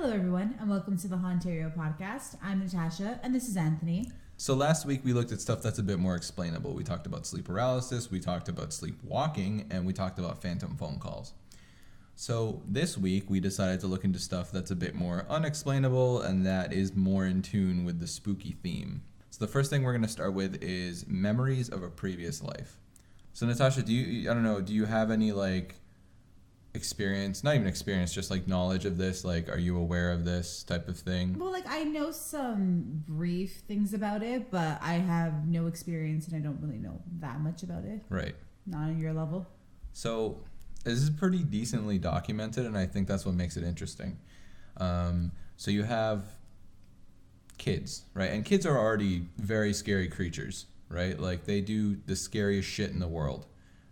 Hello, everyone, and welcome to the Hauntario podcast. I'm Natasha, and this is Anthony. So last week we looked at stuff that's a bit more explainable. We talked about sleep paralysis, we talked about sleepwalking, and we talked about phantom phone calls. So this week we decided to look into stuff that's a bit more unexplainable and that is more in tune with the spooky theme. So the first thing we're going to start with is memories of a previous life. So Natasha, do you have any experience, not even experience, just knowledge of this? Are you aware of this type of thing? Well, I know some brief things about it, but I have no experience and I don't really know that much about it. Right. Not on your level. So this is pretty decently documented, and I think that's what makes it interesting. So you have kids, right? And kids are already very scary creatures, right? They do the scariest shit in the world,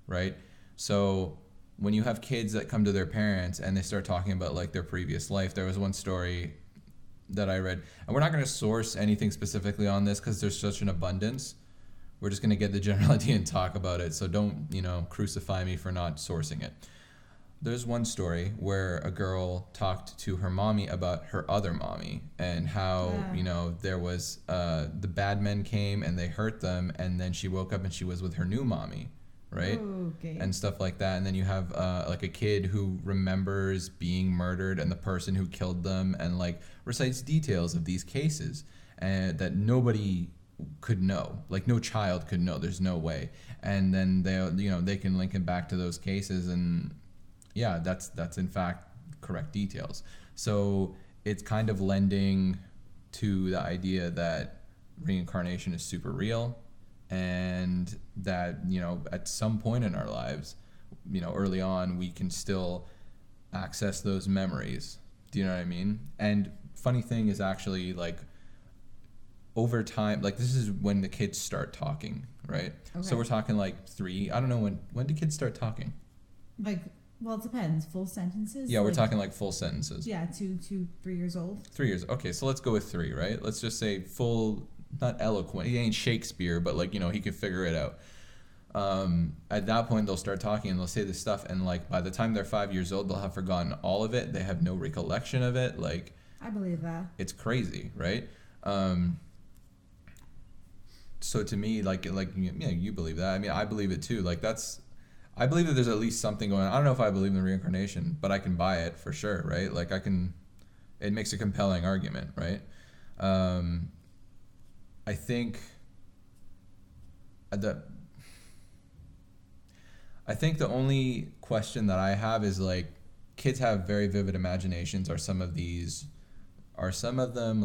right? So when you have kids that come to their parents and they start talking about their previous life, there was one story that I read, and we're not going to source anything specifically on this because there's such an abundance. We're just going to get the general idea and talk about it. So don't, crucify me for not sourcing it. There's one story where a girl talked to her mommy about her other mommy and how, there was the bad men came and they hurt them, and then she woke up and she was with her new mommy, right? Okay. And stuff like that. And then you have a kid who remembers being murdered and the person who killed them, and recites details of these cases and that nobody could know, no child could know. There's no way. And then they can link it back to those cases, and yeah, that's in fact correct details. So it's kind of lending to the idea that reincarnation is super real, and that at some point in our lives, early on, we can still access those memories. Do you know what I mean? And funny thing is actually over time, this is when the kids start talking, right? Okay. So we're talking 3. I don't know when do kids start talking? Well, it depends. Full sentences? Yeah, we're talking full sentences. Yeah, 2, 3 years old. 3 years. Okay, so let's go with 3, right? Let's just say full, not eloquent. He ain't Shakespeare, but he can figure it out. At that point, they'll start talking and they'll say this stuff, and by the time they're 5 years old, they'll have forgotten all of it. They have no recollection of it. I believe that. It's crazy, right? So to me, you believe that. I mean, I believe it too. I believe that there's at least something going on. I don't know if I believe in reincarnation, but I can buy it for sure, right? It makes a compelling argument, right? I think the only question that I have is kids have very vivid imaginations. Are some of them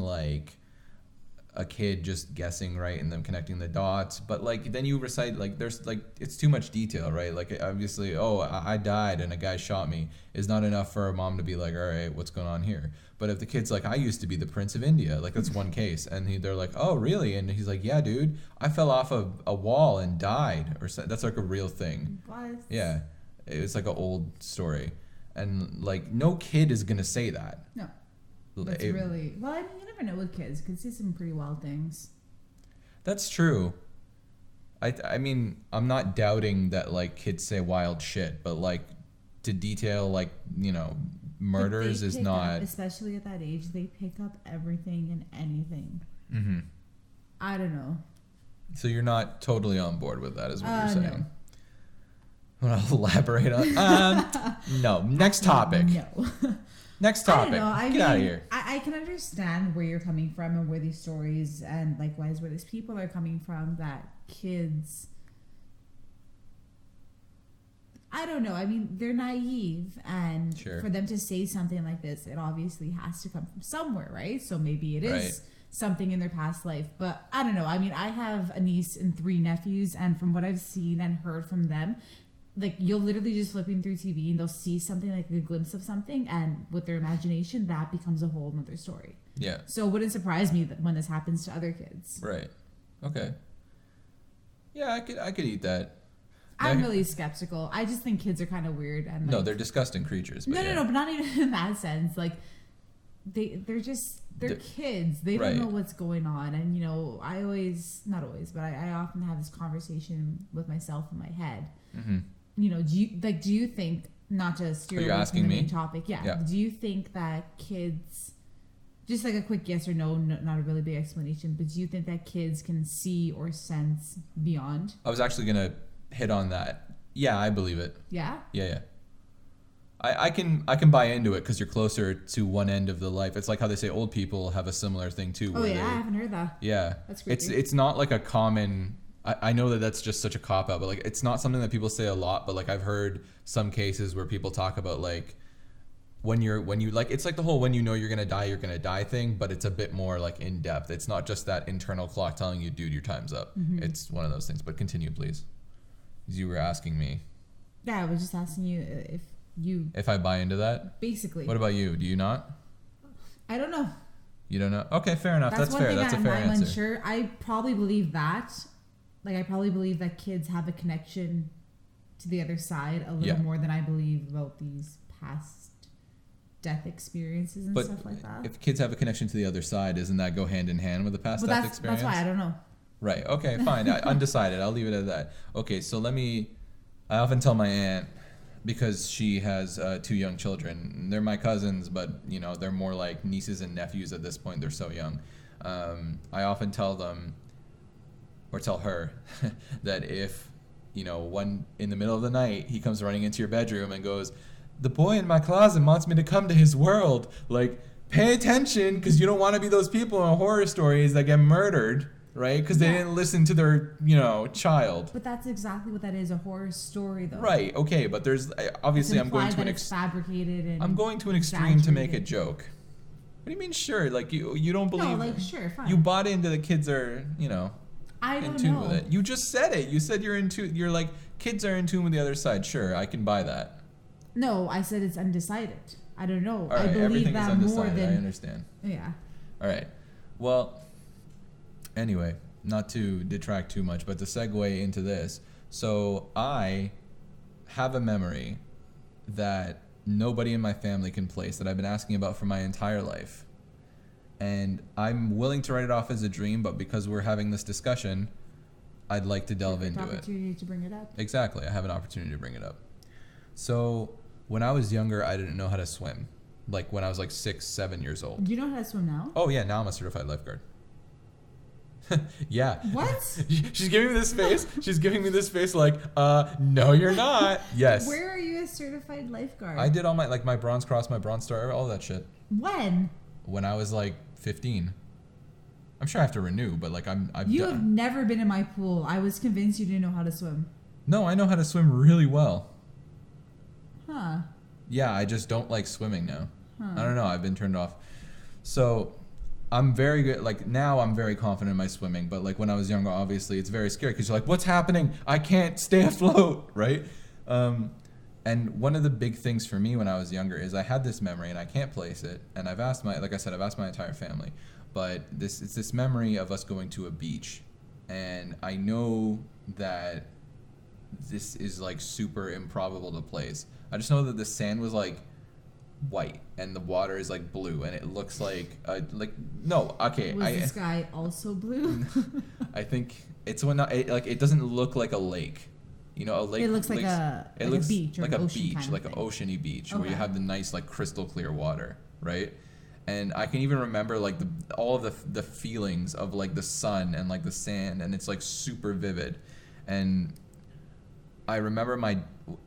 a kid just guessing, right, and them connecting the dots? But then you recite there's it's too much detail, right? Obviously, I died and a guy shot me is not enough for a mom to be all right, what's going on here? But if the kid's I used to be the Prince of India, that's one case, and they're oh really? And he's yeah dude, I fell off of a wall and died, or that's a real thing. What? Yeah, it's an old story, and no kid is gonna say that. No. That's really... Well, I mean, you never know with kids. Kids say some pretty wild things. That's true. I mean, I'm not doubting that, kids say wild shit, but, to detail, murders is not... Especially at that age, they pick up everything and anything. Mm-hmm. I don't know. So you're not totally on board with that, is what you're saying? No. Want to elaborate on? No. Next topic. No. Next topic. Get out of here. I can understand where you're coming from and where these stories and likewise where these people are coming from, that kids, I don't know. I mean, they're naive, and sure, for them to say something like this, it obviously has to come from somewhere, right? So maybe it is something in their past life, but I don't know. I mean, I have a niece and 3 nephews, and from what I've seen and heard from them, you'll literally just flipping through TV and they'll see something, a glimpse of something, and with their imagination, that becomes a whole other story. Yeah. So it wouldn't surprise me that when this happens to other kids. Right. Okay. Yeah, I could eat that. I'm really skeptical. I just think kids are kind of weird, and no, they're disgusting creatures. But no, but not even in that sense. They're kids. They don't know what's going on, and I always, not always, but I often have this conversation with myself in my head. Mm-hmm. Do you think, not just you're asking the me? main topic, yeah. Do you think that kids Just like a quick yes or no, not a really big explanation, but do you think that kids can see or sense beyond? I was actually going to hit on that. Yeah, I believe it. Yeah? Yeah. I can buy into it because you're closer to one end of the life. It's like how they say old people have a similar thing too. Oh yeah, I haven't heard that. Yeah, that's great. It's not like a common. I know that that's just such a cop out, but like it's not something that people say a lot. But like I've heard some cases where people talk about like when you like it's like the whole when you know you're gonna die thing, but it's a bit more like in depth. It's not just that internal clock telling you, dude, your time's up. Mm-hmm. It's one of those things. But continue, please. As you were asking me. Yeah, I was just asking you if I buy into that. Basically. What about you? Do you not? I don't know. You don't know? Okay, fair enough. That's fair. That's a fair answer. I'm unsure. I probably believe that. Like, I probably believe that kids have a connection to the other side a little more than I believe about these past death experiences and stuff like that. If kids have a connection to the other side, doesn't that go hand in hand with the past death experience? That's why I don't know. Right. Okay, fine. Undecided. I'll leave it at that. Okay, so I often tell my aunt, because she has 2 young children. They're my cousins, but you know they're more like nieces and nephews at this point. They're so young. I often tell them, or tell her, that if in the middle of the night he comes running into your bedroom and goes, "The boy in my closet wants me to come to his world," like pay attention, because you don't want to be those people in horror stories that get murdered. Right? Because they didn't listen to their, child. But that's exactly what that is, a horror story, though. Right. Okay. But there's obviously I'm going to fabricated and I'm going to an extreme to make a joke. What do you mean? Sure. Like you don't believe? No, like sure, fine. You bought into the kids are I don't in tune know. with it. You just said it. You said you're like kids are in tune with the other side. Sure, I can buy that. No, I said it's undecided. I don't know. All right, I believe everything that is undecided. more than I understand. Yeah. All right. Well. Anyway, not to detract too much, but to segue into this. So I have a memory that nobody in my family can place that I've been asking about for my entire life. And I'm willing to write it off as a dream, but because we're having this discussion, I'd like to delve into it. Opportunity to bring it up. Exactly. I have an opportunity to bring it up. So when I was younger, I didn't know how to swim. Like when I was like 6, 7 years old. Do you know how to swim now? Oh yeah, now I'm a certified lifeguard. Yeah. What? She's giving me this face. She's giving me this face like, no, you're not. Yes. Where are you a certified lifeguard? I did all my Bronze Cross, my Bronze Star, all that shit. When? When I was like 15. I'm sure I have to renew, but like You have never been in my pool. I was convinced you didn't know how to swim. No, I know how to swim really well. Huh. Yeah, I just don't like swimming now. I don't know. I've been turned off. So I'm very good. Like now I'm very confident in my swimming, but like when I was younger, obviously it's very scary because you're like, what's happening? I can't stay afloat. Right. And one of the big things for me when I was younger is I had this memory and I can't place it. And I've asked my entire family, but it's this memory of us going to a beach. And I know that this is like super improbable to place. I just know that the sand was like white and the water is like blue and it looks like no, okay. Was the sky also blue? I think it's it doesn't look like a lake. A lake. It looks like a beach, or like an a ocean beach, kind of like an thing. oceany beach, Okay. where you have the nice like crystal clear water, right? And I can even remember like all of the feelings of like the sun and like the sand, and it's like super vivid. And I remember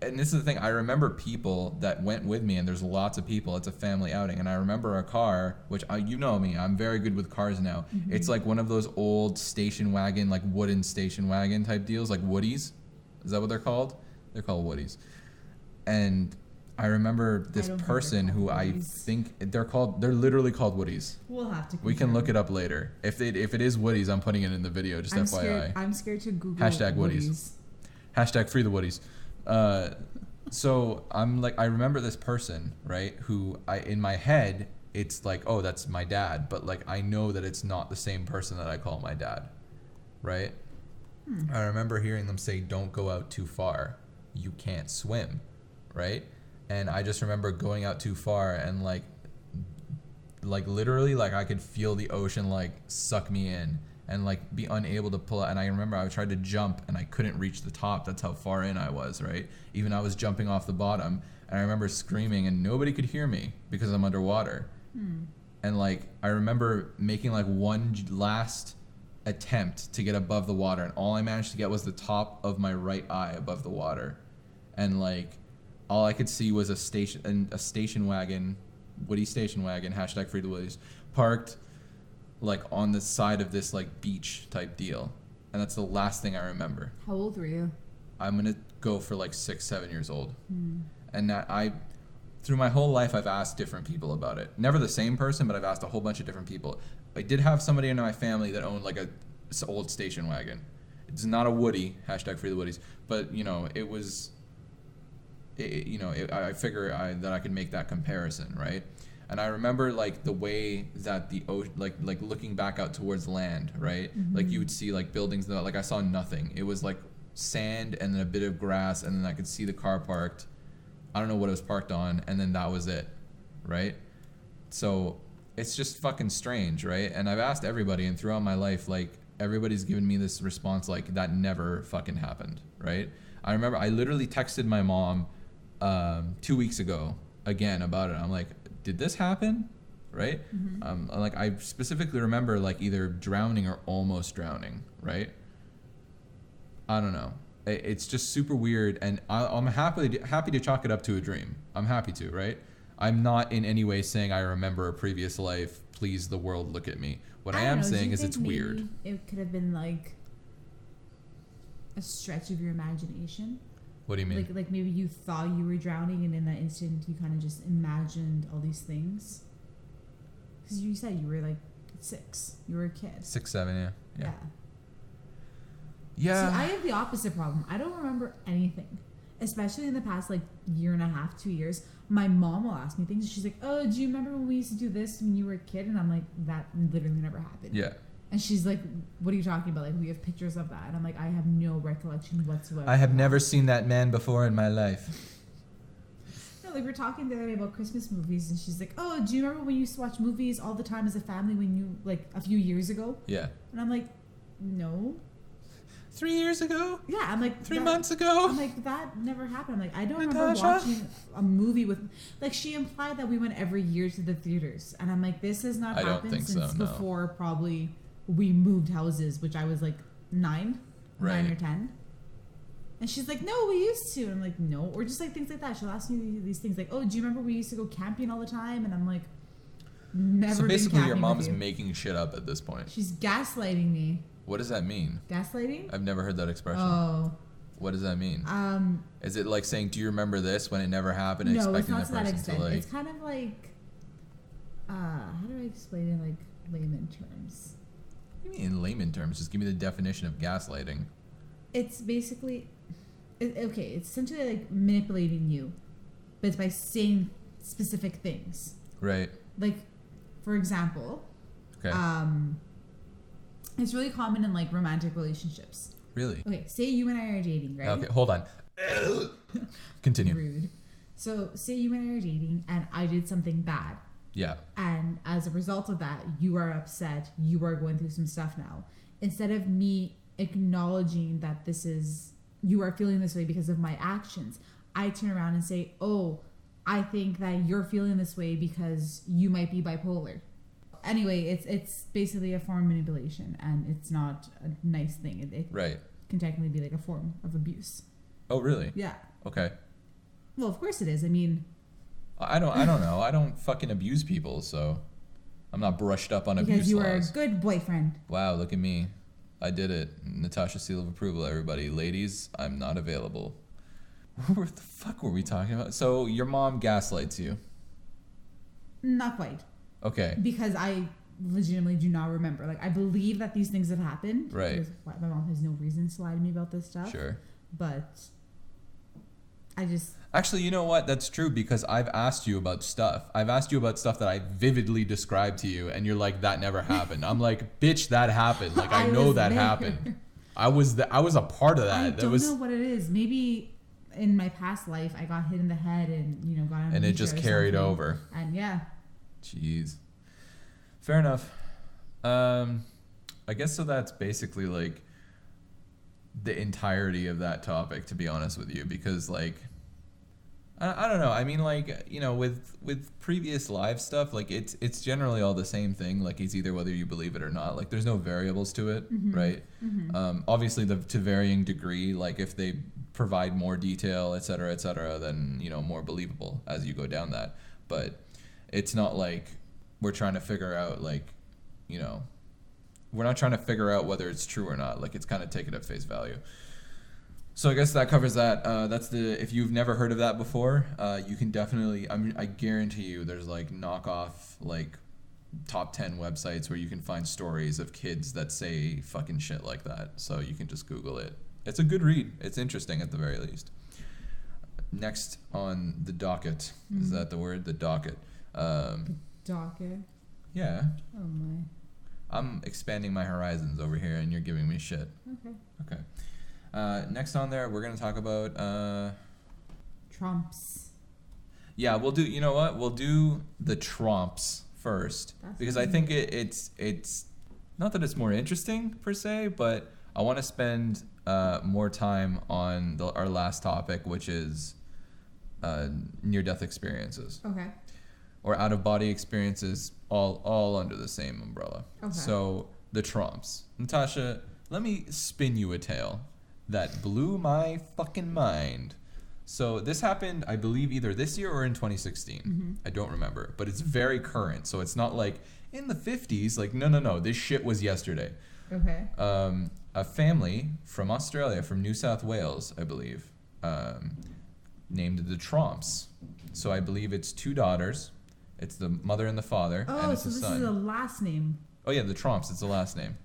and this is the thing, I remember people that went with me, and there's lots of people. It's a family outing, and I remember a car, which you know me, I'm very good with cars now. Mm-hmm. It's like one of those old station wagon, like wooden station wagon type deals, like Woodies. Is that what they're called? They're called Woodies. And I remember this person who I think they're literally called Woodies. We'll have to confirm. We can look it up later. If it is Woodies, I'm putting it in the video, just FYI. I'm scared to Google #Woodies. Hashtag free the Woodies. So I'm like, I remember this person, right, who in my head, it's like, oh, that's my dad. But like, I know that it's not the same person that I call my dad, right? I remember hearing them say, don't go out too far. You can't swim, right? And I just remember going out too far and like literally, like I could feel the ocean like suck me in and like be unable to pull out. And I remember I tried to jump and I couldn't reach the top. That's how far in I was, right? Even I was jumping off the bottom. And I remember screaming and nobody could hear me because I'm underwater. And like I remember making like one last attempt to get above the water, and all I managed to get was the top of my right eye above the water, and like all I could see was a station wagon, Woody station wagon, hashtag free the Woodies, parked like on the side of this like beach type deal, and that's the last thing I remember. How old were you? I'm gonna go for like 6-7 years old. And through my whole life I've asked different people about it. Never the same person, but I've asked a whole bunch of different people. I did have somebody in my family that owned like a old station wagon. It's not a Woody, hashtag free the Woodies, but you know it was. I figure that I could make that comparison, right? And I remember like the way that the ocean, like looking back out towards land, right? Like you would see like buildings that like I saw nothing. It was like sand and then a bit of grass, and then I could see the car parked. I don't know what it was parked on, and then that was it, right? So it's just fucking strange, right? And I've asked everybody, and throughout my life, like everybody's given me this response like that never fucking happened, right? I remember I literally texted my mom 2 weeks ago again about it. I'm like, did this happen? Right? Like I specifically remember like either drowning or almost drowning, right? I don't know. It's just super weird, and I'm happy to chalk it up to a dream. I'm happy to, right? I'm not in any way saying I remember a previous life. Please, the world, look at me. What I am saying is it's weird. It could have been like a stretch of your imagination. What do you mean? Like maybe you thought you were drowning, and in that instant you kind of just imagined all these things. Because you said you were like 6. You were a kid. 6, 7, yeah. Yeah. Yeah. See, I have the opposite problem. I don't remember anything, especially in the past like year and a half, 2 years. My mom will ask me things. She's like, "Oh, do you remember when we used to do this when you were a kid?" And I'm like, "That literally never happened." Yeah. And she's like, "What are you talking about? Like, we have pictures of that." And I'm like, "I have no recollection whatsoever." I have never seen that man before in my life. No, like we're talking the other day about Christmas movies, and she's like, "Oh, do you remember when you used to watch movies all the time as a family when you like a few years ago?" Yeah. And I'm like, "No." 3 years ago? Yeah, I'm like 3 months ago. I'm like, that never happened. I'm like, I don't Natasha? remember watching a movie with like she implied that we went every year to the theaters, and I'm like, this has not happened since before probably we moved houses, which I was like 9 or 10. And she's like, no, we used to. And I'm like, no, or just like things like that. She'll ask me these things like, oh, do you remember we used to go camping all the time? And I'm like, never. So basically, your mom's making shit up at this point. She's gaslighting me. What does that mean? Gaslighting? I've never heard that expression. Oh. What does that mean? Is it like saying, do you remember this when it never happened? And No, it's expecting not to that extent. like, It's kind of like, how do I explain it in like layman terms? What do you mean in layman terms? Just give me the definition of gaslighting. It's basically, okay, it's essentially like manipulating you, but it's by saying specific things. Right. Like, for example, okay. It's really common in like romantic relationships. Really? Okay, say you and I are dating, right? Okay, hold on. Continue. Rude. So say you and I are dating and I did something bad. Yeah. And as a result of that, you are upset. You are going through some stuff now. Instead of me acknowledging that you are feeling this way because of my actions, I turn around and say, oh, I think that you're feeling this way because you might be bipolar. Anyway, it's basically a form of manipulation, and it's not a nice thing. It right. can technically be like a form of abuse. Oh, really? Yeah. Okay. Well, of course it is. I mean, I don't know. I don't fucking abuse people, so I'm not brushed up on abuse because you laws. are a good boyfriend. Wow, look at me. I did it. Natasha seal of approval, everybody. Ladies, I'm not available. What the fuck were we talking about? So your mom gaslights you. Not quite. Okay. Because I legitimately do not remember. Like, I believe that these things have happened. Right. Because my mom has no reason to lie to me about this stuff. Sure. But I just... Actually, you know what? That's true, because I've asked you about stuff. I've asked you about stuff that I vividly described to you, and you're like, that never happened. I'm like, bitch, that happened. Like, I know that happened. I was a part of that. I don't know what it is. Maybe in my past life, I got hit in the head and, got on and it just carried over. And yeah. Jeez. Fair enough. I guess so that's basically like the entirety of that topic, to be honest with you, because like I don't know. I mean, like, you know, with previous live stuff, like it's generally all the same thing. Like it's either whether you believe it or not. Like there's no variables to it, right? Obviously, to varying degree. Like if they provide more detail, et cetera, then you know more believable as you go down that. But it's not like we're trying to figure out like, you know, we're not trying to figure out whether it's true or not. Like it's kind of take it at face value. So I guess that covers that. If you've never heard of that before, you can definitely, I guarantee you there's like knockoff, like top 10 websites where you can find stories of kids that say fucking shit like that. So you can just Google it. It's a good read. It's interesting at the very least. Next on the docket, is that the word? The docket. Docket? Yeah. Oh my. I'm expanding my horizons over here and you're giving me shit. Okay. Next on there, we're going to talk about... Trumps. Yeah, we'll do... You know what? We'll do the Trumps first. Because I think it's... Not that it's more interesting, per se, but I want to spend more time on our last topic, which is near-death experiences. Okay. Or out-of-body experiences, all under the same umbrella. Okay. So, the Trumps. Natasha, let me spin you a tale that blew my fucking mind. So this happened, I believe, either this year or in 2016. I don't remember, but it's very current. So it's not like in the 50s. Like no, this shit was yesterday. Okay. A family from Australia, from New South Wales, I believe, named the Trumps. So I believe it's 2 daughters. It's the mother and the father, and it's so a this son. is a last name. Oh yeah, the Trumps. It's the last name.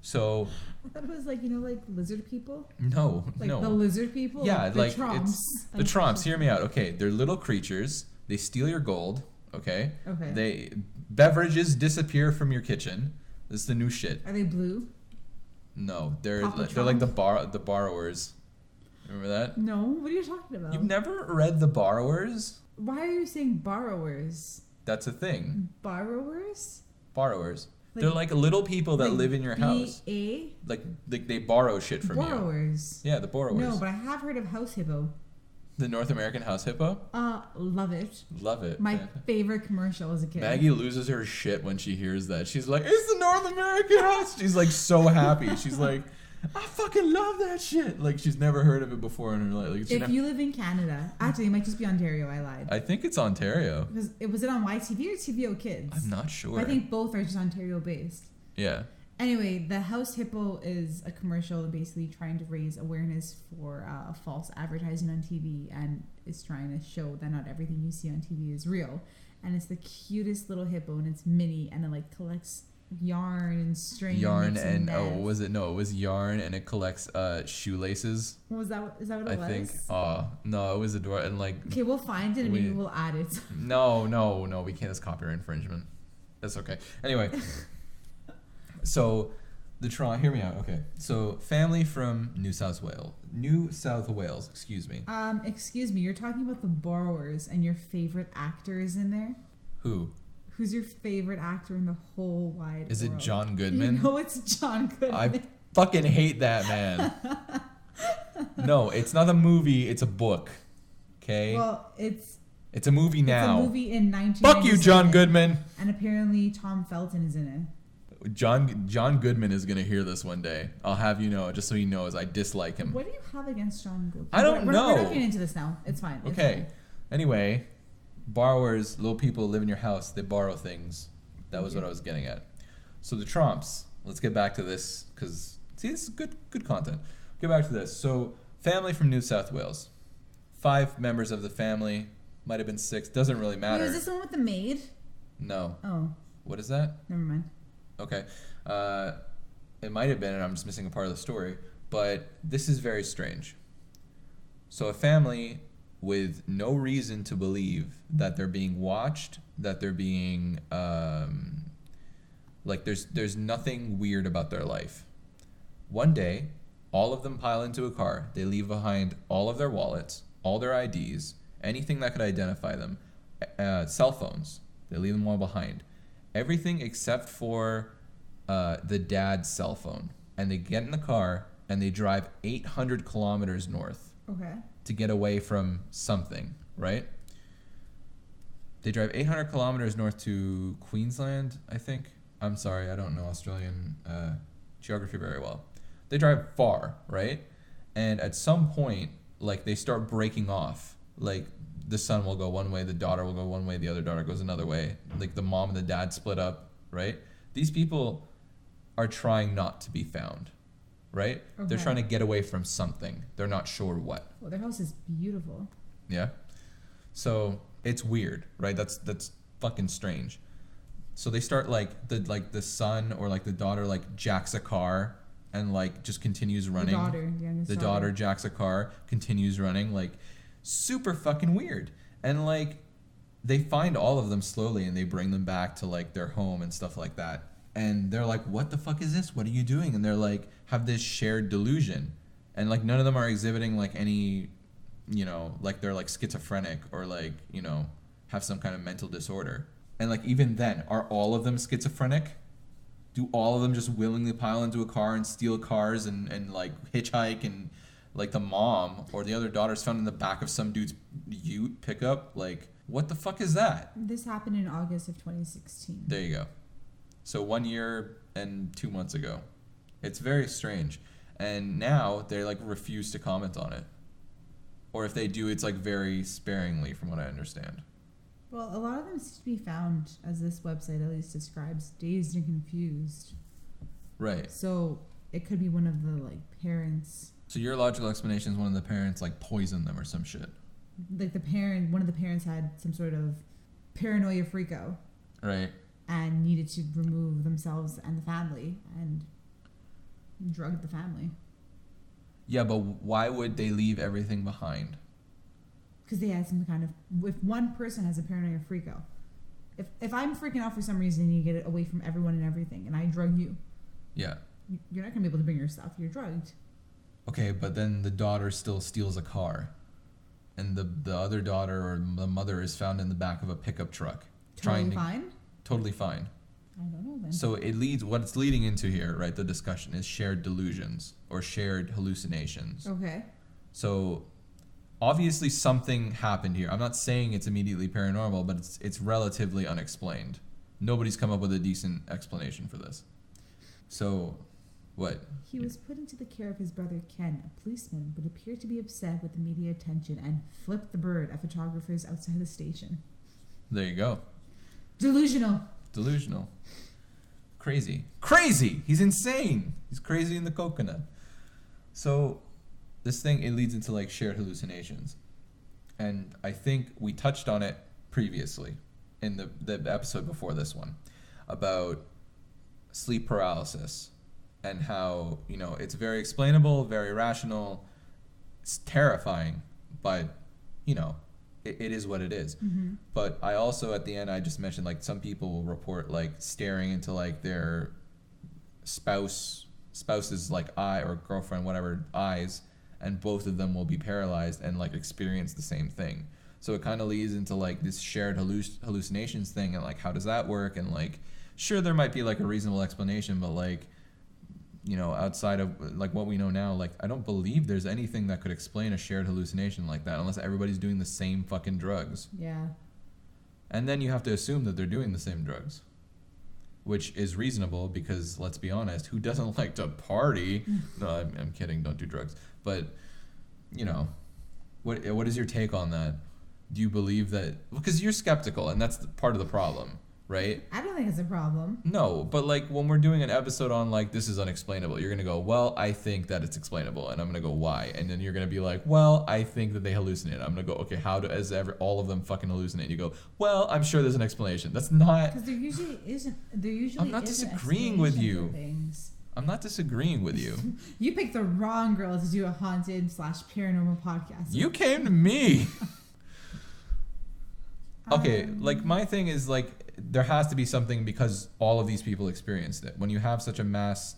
So I thought it was like, you know, like lizard people. No. The lizard people. Yeah, the Trumps. It's the Trumps. Hear me out. Okay, they're little creatures. They steal your gold. Okay. Beverages disappear from your kitchen. This is the new shit. Are they blue? No, they're like the borrowers. Remember that? No. What are you talking about? You've never read The Borrowers? Why are you saying borrowers? That's a thing. Borrowers. They're like little people that live in your house. B-A? Like they borrow shit from Borrowers. you. Yeah, the borrowers. No, but I have heard of house hippo. The North American house hippo? Love it. Love it. My favorite commercial as a kid. Maggie loses her shit when she hears that. She's like, it's the North American house. She's like so happy. She's like, I fucking love that shit. Like she's never heard of it before in her life. Like, if you live in Canada, actually it might just be Ontario, I lied. I think it's Ontario. Was it on YTV or TVO Kids? I'm not sure. But I think both are just Ontario based. Yeah. Anyway, the House Hippo is a commercial basically trying to raise awareness for false advertising on TV, and is trying to show that not everything you see on TV is real. And it's the cutest little hippo, and it's mini, and it like collects yarn and string. It was yarn, and it collects shoelaces. Is that what it was? I think. No, it was adorable, and like. Okay, we'll find it and maybe we'll add it. No, we can't. It's copyright infringement. That's okay. Anyway. So, hear me out. Okay. So, family from New South Wales, excuse me. Excuse me, you're talking about The Borrowers, and your favorite actor is in there? Who? Who's your favorite actor in the whole wide world? Is it John Goodman? You know it's John Goodman. I fucking hate that man. No, it's not a movie, it's a book. Okay? Well, it's a movie now. It's a movie in 1997. Fuck you, John Goodman. And apparently Tom Felton is in it. John Goodman is going to hear this one day. I'll have you know, just so he knows, I dislike him. What do you have against John Goodman? I don't know. We're not getting into this now. It's fine. Okay. Anyway, borrowers, little people live in your house. They borrow things. That was what I was getting at. So the Trumps, let's get back to this because, see, this is good content. Get back to this. So family from New South Wales. 5 members of the family. Might have been 6. Doesn't really matter. Wait, is this the one with the maid? No. Oh. What is that? Never mind. Okay. It might have been, and I'm just missing a part of the story, but this is very strange. So a family with no reason to believe that they're being watched, that they're being, there's nothing weird about their life. One day, all of them pile into a car. They leave behind all of their wallets, all their IDs, anything that could identify them, cell phones. They leave them all behind. Everything except for the dad's cell phone. And they get in the car and they drive 800 kilometers north. Okay. To get away from something. right? They drive 800 kilometers north to Queensland, I think. I'm sorry, I don't know Australian geography very well. They drive far, right? And at some point, like, they start breaking off. Like, the son will go one way, the daughter will go one way, the other daughter goes another way. Like, the mom and the dad split up, right? These people are trying not to be found, right? Okay. They're trying to get away from something. They're not sure what. Well, their house is beautiful. Yeah. So it's weird, right? That's fucking strange. So they start the son or like the daughter like jacks a car and like just continues running. The daughter jacks a car, continues running, like super fucking weird. And like they find all of them slowly and they bring them back to like their home and stuff like that. And they're like, what the fuck is this? What are you doing? And they're like, have this shared delusion. And like none of them are exhibiting like any, you know, like they're like schizophrenic or like, you know, have some kind of mental disorder. And like even then, are all of them schizophrenic? Do all of them just willingly pile into a car and steal cars and like hitchhike, and like the mom or the other daughter's found in the back of some dude's ute pickup? Like, what the fuck is that? This happened in August of 2016. There you go. So 1 year and 2 months ago. It's very strange. And now they like refuse to comment on it. Or if they do, it's like very sparingly from what I understand. Well, a lot of them seem to be found, as this website at least describes, dazed and confused. Right. So it could be one of the like parents. So your logical explanation is one of the parents like poisoned them or some shit. Like one of the parents had some sort of paranoia freakout. Right. And needed to remove themselves and the family and drugged the family. Yeah, but why would they leave everything behind? Because they had some kind of... If one person has a paranoia freakout, if I'm freaking out for some reason and you get away from everyone and everything and I drug you, yeah, you're not going to be able to bring your stuff. You're drugged. Okay, but then the daughter still steals a car. And the other daughter or the mother is found in the back of a pickup truck. Totally fine? Totally fine. I don't know then. So what it's leading into here, right, the discussion is shared delusions or shared hallucinations. Okay. So obviously something happened here. I'm not saying it's immediately paranormal, but it's relatively unexplained. Nobody's come up with a decent explanation for this. So, what? He was put into the care of his brother Ken, a policeman, but appeared to be upset with the media attention and flipped the bird at photographers outside the station. There you go. Delusional. Crazy. He's insane. He's crazy in the coconut. So this thing, it leads into like shared hallucinations. And I think we touched on it previously in the episode before this one about sleep paralysis and how, you know, it's very explainable, very rational. It's terrifying, but, you know, it is what it is. Mm-hmm. But I also, at the end, I just mentioned, like, some people will report, like, staring into, like, their spouse's, like, eye or girlfriend, whatever, eyes, and both of them will be paralyzed and, like, experience the same thing. So it kind of leads into, like, this shared hallucinations thing, and, like, how does that work? And, like, sure, there might be, like, a reasonable explanation, but, like, you know, outside of like what we know now, like I don't believe there's anything that could explain a shared hallucination like that unless everybody's doing the same fucking drugs. Yeah. And then you have to assume that they're doing the same drugs, which is reasonable because let's be honest, who doesn't like to party? No, I'm kidding. Don't do drugs. But you know, what is your take on that? Do you believe that? Because you're skeptical, and that's part of the problem. Right? I don't think it's a problem. No, but like when we're doing an episode on like this is unexplainable, you're gonna go, well, I think that it's explainable, and I'm gonna go, why? And then you're gonna be like, well, I think that they hallucinate. I'm gonna go, okay, how does all of them fucking hallucinate? You go, well, I'm sure there's an explanation. That's not. Because there usually isn't. I'm not disagreeing with you. I'm not disagreeing with you. You picked the wrong girl to do a haunted/paranormal podcast. You came to me. Okay, like my thing is like there has to be something because all of these people experienced it. When you have such a mass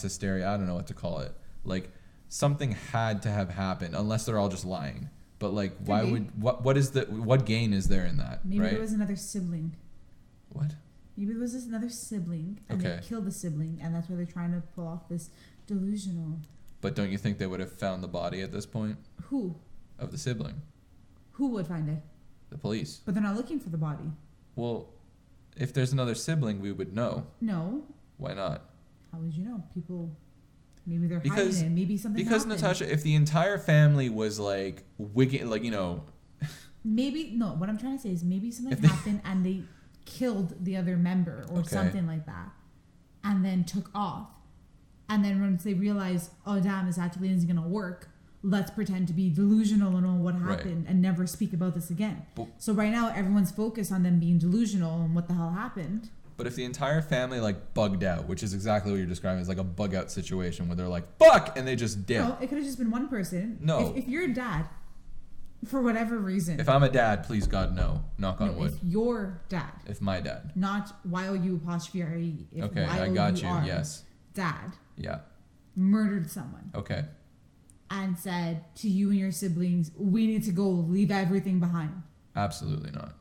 hysteria, I don't know what to call it. Like something had to have happened unless they're all just lying. But like why would what gain is there in that? Maybe right? There was another sibling. What? Maybe there was this another sibling and they killed the sibling and that's why they're trying to pull off this delusional. But don't you think they would have found the body at this point? Who? Of the sibling. Who would find it? The police. But they're not looking for the body. Well, if there's another sibling, we would know. No. Why not? How would you know? People, maybe they're hiding it. Maybe something Because happened. Natasha, if the entire family was like wicked, like, you know. Maybe, no, what I'm trying to say is maybe something happened and they killed the other member or something like that. And then took off. And then once they realize, oh damn, this actually isn't going to work, let's pretend to be delusional and know what happened and never speak about this again. So right now everyone's focused on them being delusional and what the hell happened. But if the entire family like bugged out, which is exactly what you're describing, is like a bug out situation where they're like, fuck, and they just dip. No, it could have just been one person. No. If you're a dad, for whatever reason. If I'm a dad, please God, no. Knock on wood. If your dad. If my dad. Not Y-O-U''. If okay, I got you, yes. Dad. Yeah. Murdered someone. Okay. And said to you and your siblings, we need to go leave everything behind. Absolutely not.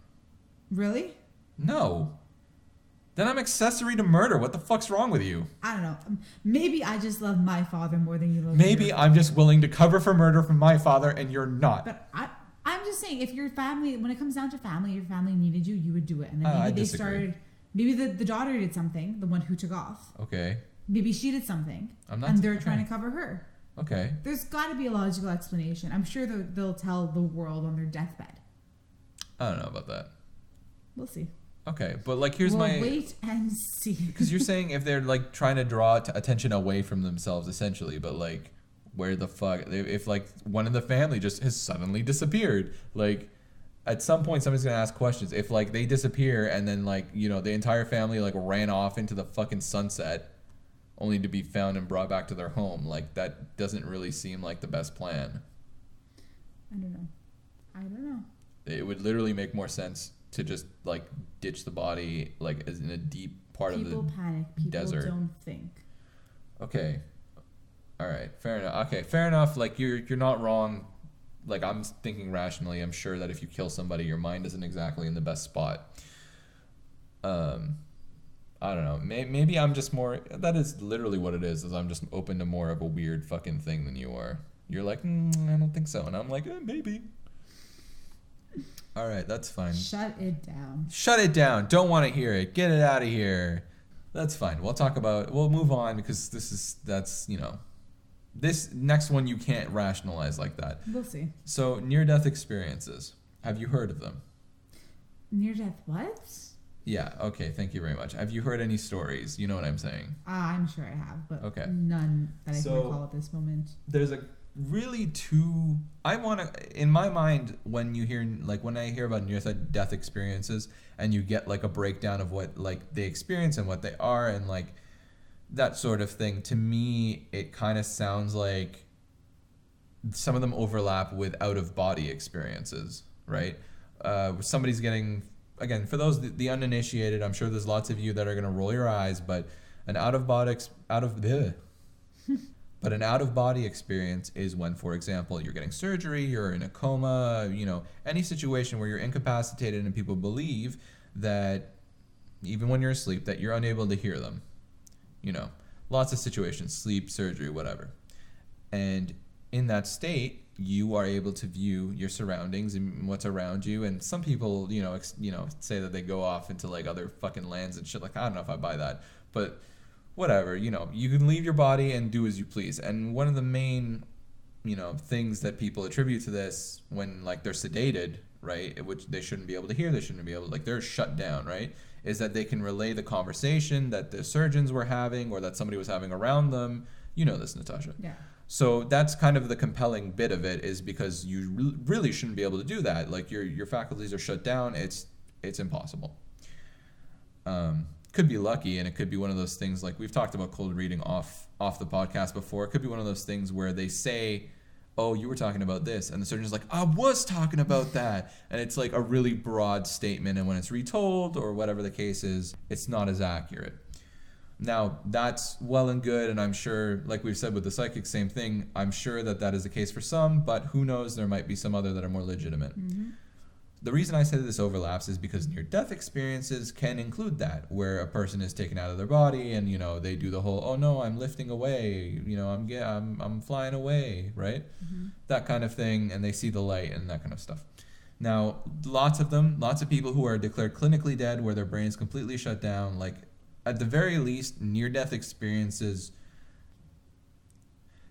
Really? No. Then I'm accessory to murder. What the fuck's wrong with you? I don't know. Maybe I just love my father more than you love Maybe I'm just willing to cover for murder from my father and you're not. But I'm just saying, if your family, when it comes down to family, your family needed you, you would do it. And then maybe they started, maybe the daughter did something, the one who took off. Okay. Maybe she did something. And they're trying to cover her. Okay. There's got to be a logical explanation. I'm sure they'll tell the world on their deathbed. I don't know about that. We'll see. Okay, but like here's we'll my... wait and see. Because you're saying if they're like trying to draw attention away from themselves, essentially, but like where the fuck... If like one in the family just has suddenly disappeared, like at some point somebody's going to ask questions. If like they disappear and then like, you know, the entire family like ran off into the fucking sunset only to be found and brought back to their home, like that doesn't really seem like the best plan. I don't know. It would literally make more sense to just like ditch the body like as in a deep part of the People panic. People desert. Don't think. Okay. All right. Fair enough. Okay. Fair enough. Like you're not wrong. Like I'm thinking rationally. I'm sure that if you kill somebody, your mind isn't exactly in the best spot. I don't know. Maybe I'm just more... That is literally what it is I'm just open to more of a weird fucking thing than you are. You're like, I don't think so. And I'm like, maybe. All right, that's fine. Shut it down. Shut it down. Don't want to hear it. Get it out of here. That's fine. We'll move on because that's, you know... This next one you can't rationalize like that. We'll see. So, near-death experiences. Have you heard of them? Near-death what? Yeah, okay, thank you very much. Have you heard any stories? You know what I'm saying? I'm sure I have, but okay. None that I can recall at this moment. There's a really two... I want to... In my mind, when I hear about near-death experiences and you get like a breakdown of what like they experience and what they are and like that sort of thing, to me, it kind of sounds like some of them overlap with out-of-body experiences, right? Somebody's getting... Again, for those the uninitiated, I'm sure there's lots of you that are going to roll your eyes, but an out-of-body experience is when, for example, you're getting surgery, you're in a coma, you know, any situation where you're incapacitated and people believe that even when you're asleep that you're unable to hear them. You know, lots of situations, sleep, surgery, whatever. And in that state, you are able to view your surroundings and what's around you. And some people, say that they go off into like other fucking lands and shit. Like, I don't know if I buy that, but whatever, you can leave your body and do as you please. And one of the main, things that people attribute to this when like they're sedated, right, which they shouldn't be able to hear, like they're shut down, right, is that they can relay the conversation that the surgeons were having or that somebody was having around them. You know this, Natasha. Yeah. So that's kind of the compelling bit of it, is because you really shouldn't be able to do that. Like your faculties are shut down. It's impossible. Could be lucky, and it could be one of those things like we've talked about cold reading off the podcast before. It could be one of those things where they say, oh, you were talking about this, and the surgeon's like, I was talking about that, and it's like a really broad statement, and when it's retold or whatever the case is, it's not as accurate. Now, that's well and good, and I'm sure, like we've said with the psychic, same thing, I'm sure that is the case for some, but who knows, there might be some other that are more legitimate. Mm-hmm. The reason I say that this overlaps is because near-death experiences can include that, where a person is taken out of their body and, they do the whole, oh no, I'm lifting away, I'm flying away, right? Mm-hmm. That kind of thing, and they see the light and that kind of stuff. Now, lots of people who are declared clinically dead, where their brain is completely shut down, like at the very least, near-death experiences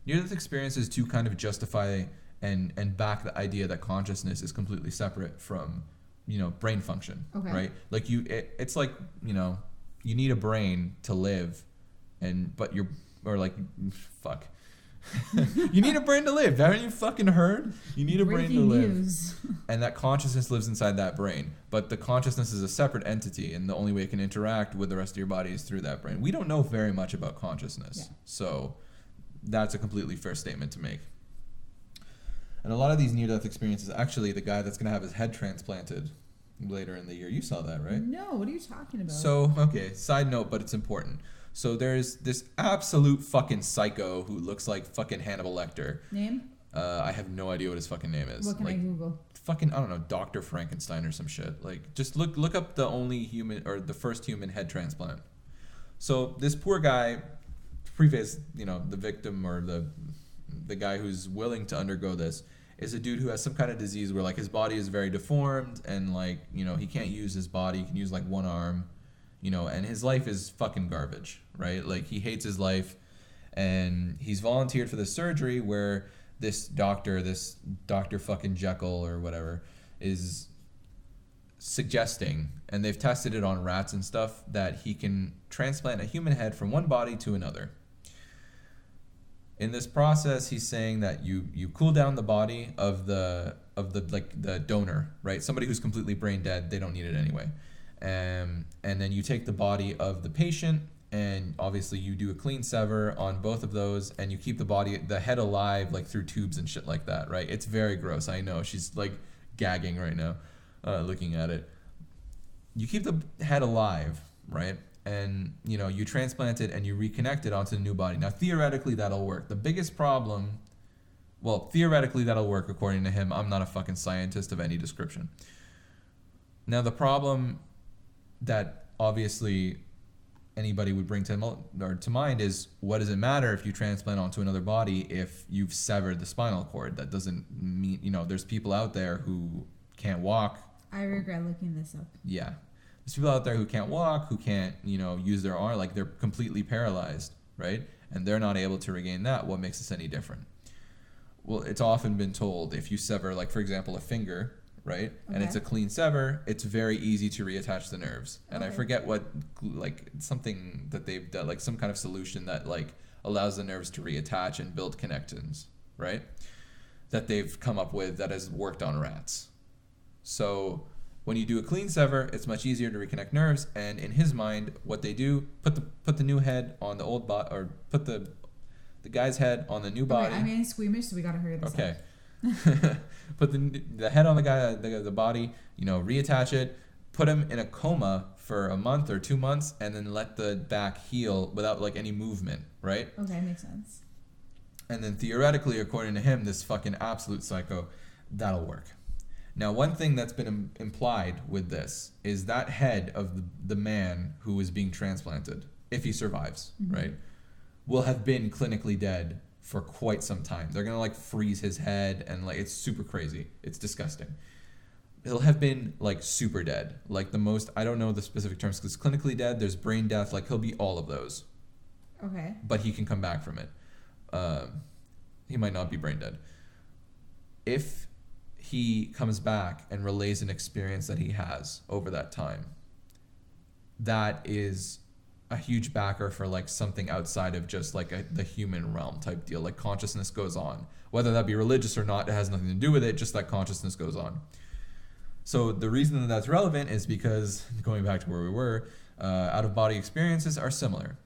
to kind of justify and back the idea that consciousness is completely separate from, brain function, right? Like it's like, you need a brain to live, fuck. You need a brain to live. Haven't you fucking heard? You need a brain to live. News. And that consciousness lives inside that brain. But the consciousness is a separate entity, and the only way it can interact with the rest of your body is through that brain. We don't know very much about consciousness. Yeah. So that's a completely fair statement to make. And a lot of these near-death experiences, actually, the guy that's going to have his head transplanted later in the year, you saw that, right? No, what are you talking about? So, okay, side note, but it's important. So there's this absolute fucking psycho who looks like fucking Hannibal Lecter. Name? I have no idea what his fucking name is. What can I Google? Fucking, I don't know, Dr. Frankenstein or some shit. Like, just look up the only human, or the first human head transplant. So this poor guy, preface, the victim or the guy who's willing to undergo this is a dude who has some kind of disease where, like, his body is very deformed and, like, he can't use his body. He can use, like, one arm. And his life is fucking garbage, right? Like, he hates his life, and he's volunteered for this surgery where this doctor fucking Jekyll or whatever, is suggesting, and they've tested it on rats and stuff, that he can transplant a human head from one body to another. In this process, he's saying that you cool down the body of the donor, right? Somebody who's completely brain dead, they don't need it anyway. And then you take the body of the patient, and obviously you do a clean sever on both of those, and you keep the head alive, like through tubes and shit like that, right? It's very gross. I know, she's like gagging right now, looking at it. You keep the head alive, right? And you transplant it and you reconnect it onto the new body. Now, theoretically, that'll work. The biggest problem, theoretically that'll work according to him. I'm not a fucking scientist of any description. Now, the problem that obviously anybody would bring to mind is, what does it matter if you transplant onto another body if you've severed the spinal cord? That doesn't mean, there's people out there who can't walk. I regret looking this up. Yeah. There's people out there who can't walk, who can't, use their arm, like they're completely paralyzed, right? And they're not able to regain that. What makes this any different? Well, it's often been told, if you sever, like, for example, a finger, right? Okay. And it's a clean sever, it's very easy to reattach the nerves. And I forget what, like, something that they've done, like some kind of solution that, like, allows the nerves to reattach and build connections, right? That they've come up with that has worked on rats. So when you do a clean sever, it's much easier to reconnect nerves. And in his mind, what they do, put the new head on the old body, or put the guy's head on the new body. I'm getting squeamish, so we gotta hurry this up. Okay. Put the head on the guy, the body, reattach it, put him in a coma for a month or 2 months, and then let the back heal without, like, any movement, right? Okay, makes sense. And then theoretically, according to him, this fucking absolute psycho, that'll work. Now, one thing that's been implied with this is that head of the man who is being transplanted, if he survives, right, will have been clinically dead for quite some time. They're gonna, like, freeze his head, and, like, it's super crazy. It's disgusting. He'll have been, like, super dead. Like, the most, I don't know the specific terms, because clinically dead, there's brain death, like, he'll be all of those. Okay. But he can come back from it. He might not be brain dead. If he comes back and relays an experience that he has over that time, that is a huge backer for, like, something outside of just, like, the human realm type deal. Like, consciousness goes on. Whether that be religious or not, it has nothing to do with it, just that consciousness goes on. So the reason that that's relevant is because, going back to where we were, out-of-body experiences are similar.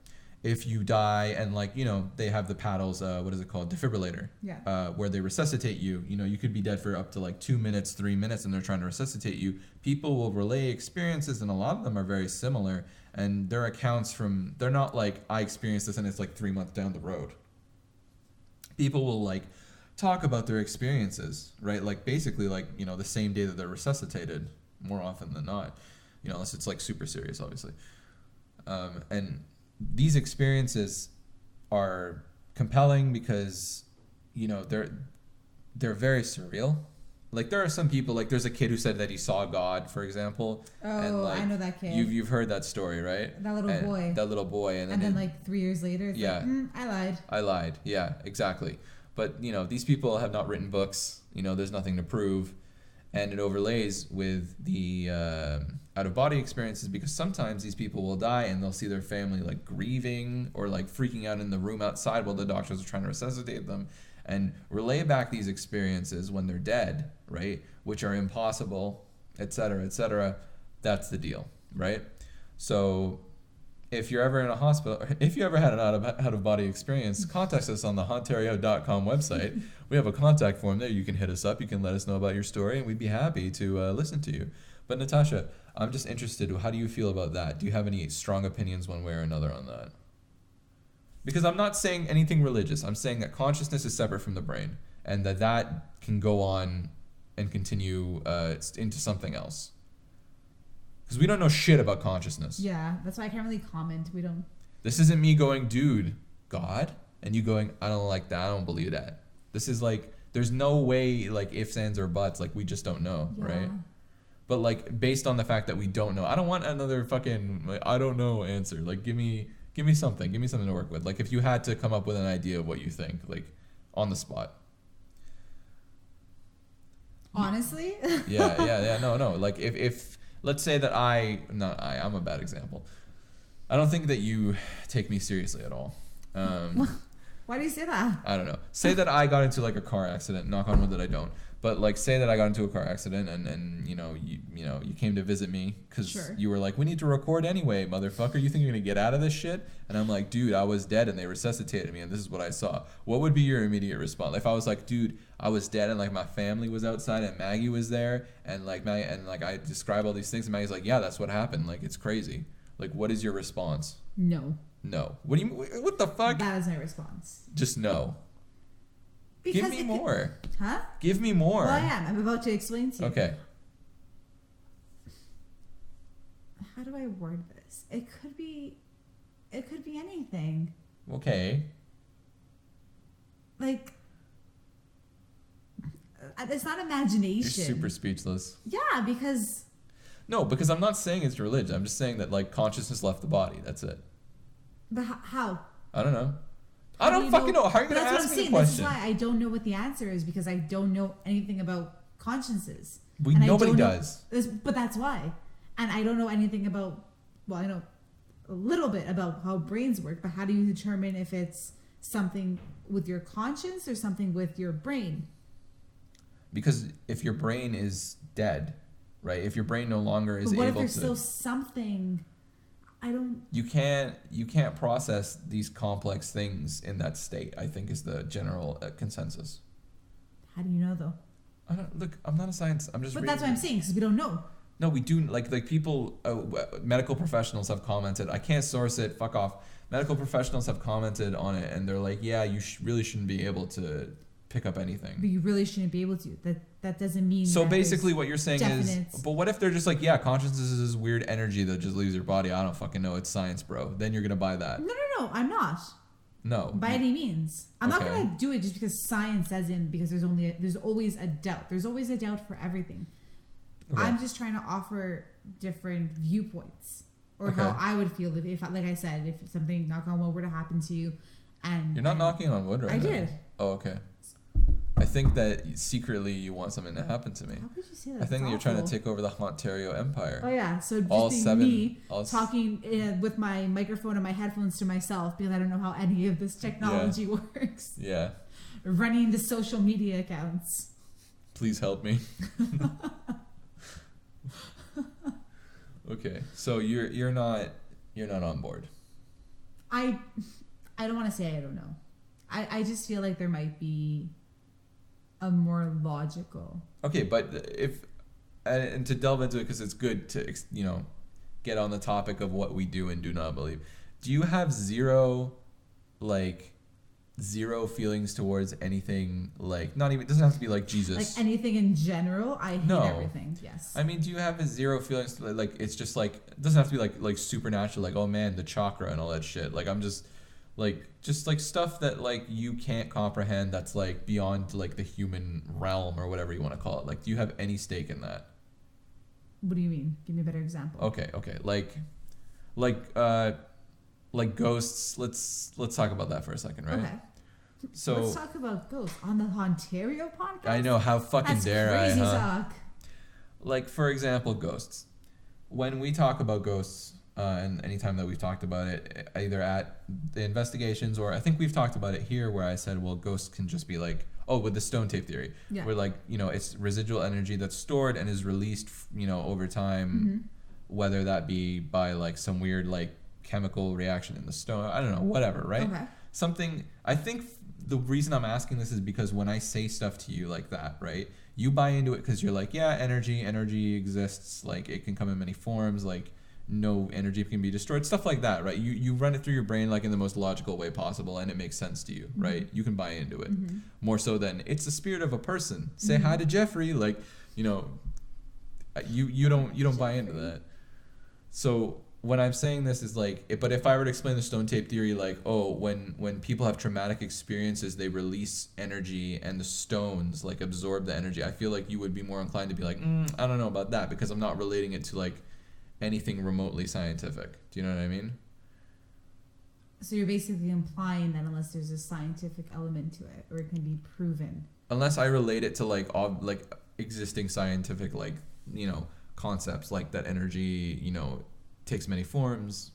If you die and, like, they have the paddles, what is it called? Defibrillator. Yeah. Where they resuscitate you. You could be dead for up to, like, 2 minutes, 3 minutes, and they're trying to resuscitate you. People will relay experiences, and a lot of them are very similar. And their accounts they're not like, I experienced this and it's like 3 months down the road. People will, like, talk about their experiences, right? Like, basically, like, the same day that they're resuscitated, more often than not, unless it's, like, super serious, obviously. And these experiences are compelling because, they're very surreal, like there are some people, like there's a kid who said that he saw God, for example. Oh, and like, I know that kid. You've heard that story, right? That little boy. That little boy, and then like 3 years later, it's yeah, like, I lied. I lied. Yeah, exactly. But these people have not written books. There's nothing to prove, and it overlays with the out of body experiences, because sometimes these people will die and they'll see their family like grieving or like freaking out in the room outside while the doctors are trying to resuscitate them, and relay back these experiences when they're dead, right? Which are impossible, etc., etc. That's the deal, right? So if you're ever in a hospital, if you ever had an out-of-body experience, contact us on the Hauntario.com website. We have a contact form there. You can hit us up. You can let us know about your story, and we'd be happy to listen to you. But Natasha, I'm just interested. How do you feel about that? Do you have any strong opinions one way or another on that? Because I'm not saying anything religious. I'm saying that consciousness is separate from the brain, and that can go on and continue into something else. Because we don't know shit about consciousness. Yeah, that's why I can't really comment. We don't. This isn't me going, dude, God, and you going, I don't like that. I don't believe that. This is like, there's no way, like ifs, ands, or buts. Like we just don't know, right? But like based on the fact that we don't know, I don't want another fucking like, I don't know answer. Like give me something. Give me something to work with. Like if you had to come up with an idea of what you think, like on the spot. Honestly? Yeah. No. Like if let's say that I'm a bad example. I don't think that you take me seriously at all. Why do you say that? I don't know. Say that I got into like a car accident. Knock on wood that I don't. But like, say that I got into a car accident and you came to visit me because you were like, we need to record anyway, motherfucker. You think you're gonna get out of this shit? And I'm like, dude, I was dead and they resuscitated me and this is what I saw. What would be your immediate response? If I was like, dude, I was dead and like my family was outside and Maggie was there and like I describe all these things and Maggie's like, yeah, that's what happened. Like it's crazy. Like, what is your response? No. What do you? What the fuck? That is my response. Just no. Because give me more. Huh? Give me more. Well, I am. I'm about to explain to you. Okay. How do I word this? It could be anything. Okay. Like, it's not imagination. You're super speechless. Yeah, because... No, because I'm not saying it's religion. I'm just saying that, like, consciousness left the body. That's it. But how? I don't know. I don't fucking know. How are you going to ask me the question? This is why I don't know what the answer is, because I don't know anything about consciences. Nobody does. But that's why. And I don't know anything about... Well, I know a little bit about how brains work, but how do you determine if it's something with your conscience or something with your brain? Because if your brain is dead, right? If your brain no longer is able to... But what if there's still something... You can't process these complex things in that state, I think is the general consensus. How do you know, though? I'm not a scientist. I'm just... But that's what I'm saying, because we don't know. No, we do. Like people, medical professionals have commented. I can't source it. Fuck off. Medical professionals have commented on it, and they're like, yeah, you really shouldn't be able to pick up anything. But you really shouldn't be able to. That doesn't mean... So basically what you're saying is... But what if they're just like, yeah, consciousness is this weird energy that just leaves your body. I don't fucking know. It's science, bro. Then you're going to buy that. No. I'm not. No. By any means. I'm not going to do it just because science says in, because there's always a doubt. There's always a doubt for everything. Okay. I'm just trying to offer different viewpoints, or how I would feel if, like I said, if something, knock on wood, were to happen to you, and you're not knocking on wood right now. I did. Oh, okay. I think that secretly you want something to happen to me. How could you say that? I think that you're trying to take over the Hauntario empire. Oh yeah, so just me talking with my microphone and my headphones to myself because I don't know how any of this technology works. Yeah. Running the social media accounts. Please help me. Okay, so you're not on board. I don't want to say I don't know. I just feel like there might be a more logical. Okay, but and to delve into it, because it's good to get on the topic of what we do and do not believe. Do you have zero feelings towards anything, like not even, it doesn't have to be like Jesus, like anything in general? I hate everything. Yes. I mean, do you have a zero feelings like it's just like, it doesn't have to be like supernatural, like, oh man, the chakra and all that shit. Like I'm just Like just like stuff that like you can't comprehend, that's like beyond like the human realm or whatever you want to call it. Like, do you have any stake in that? What do you mean? Give me a better example. Okay, like like ghosts. Let's talk about that for a second, right? Okay. So let's talk about ghosts on the Hauntario podcast. I know, how fucking That's dare crazy I, huh? talk. Like, for example, ghosts. When we talk about ghosts, and anytime that we've talked about it, either at the investigations or I think we've talked about it here, where I said, well, ghosts can just be like, oh, with the stone tape theory, Yeah. where like, you know, it's residual energy that's stored and is released, you know, over time, whether that be by like some weird like chemical reaction in the stone, I don't know, whatever, right? Okay. Something, I think the reason I'm asking this is because when I say stuff to you like that, right, you buy into it because you're like, yeah, energy exists, like it can come in many forms, like no energy can be destroyed, stuff like that, right? You run it through your brain like in the most logical way possible, and it makes sense to you, right? You can buy into it more so than it's the spirit of a person. Say hi to Jeffrey, like, you know, you don't buy into that. So when I'm saying this is like, but if I were to explain the stone tape theory, like, oh, when people have traumatic experiences, they release energy and the stones like absorb the energy, I feel like you would be more inclined to be like, I don't know about that, because I'm not relating it to like anything remotely scientific. Do you know what I mean? So you're basically implying that unless there's a scientific element to it, or it can be proven. Unless I relate it to like existing scientific, like, you know, concepts, like that energy, you know, takes many forms,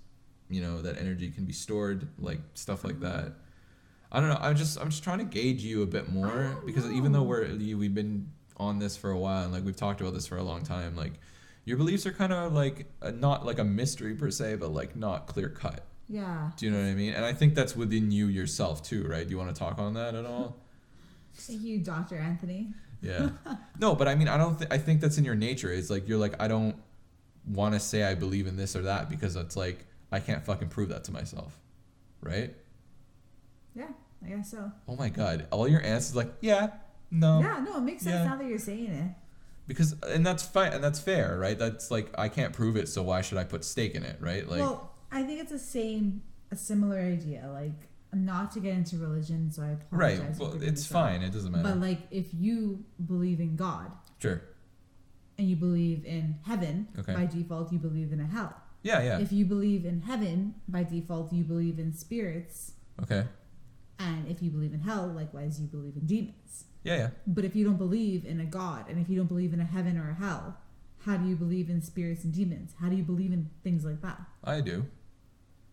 you know, that energy can be stored, like stuff like that. I don't know. I'm just trying to gauge you a bit more, because even though we've been on this for a while and like we've talked about this for a long time, like your beliefs are kind of like not like a mystery per se, but like not clear cut. Yeah. Do you know what I mean? And I think that's within you yourself too, right? Do you want to talk on that at all? Thank you, Dr. Anthony. Yeah. No, but I mean, I think that's in your nature. It's like you're like, I don't want to say I believe in this or that because it's like I can't fucking prove that to myself, right? Yeah, I guess so. Oh my god, all your answers like, yeah, no. Yeah, no, it makes sense now that you're saying it. Because, and that's fine, and that's fair, right? That's like, I can't prove it, so why should I put stake in it, right? Like, well, I think it's a similar idea. Like, not to get into religion, so I apologize. Right. Well, it's fine. It doesn't matter. But like, if you believe in God, sure, and you believe in heaven, okay, by default, you believe in a hell. Yeah, yeah. If you believe in heaven, by default, you believe in spirits. Okay. And if you believe in hell, likewise, you believe in demons. Yeah, yeah. But if you don't believe in a God, and if you don't believe in a heaven or a hell, how do you believe in spirits and demons? How do you believe in things like that? I do.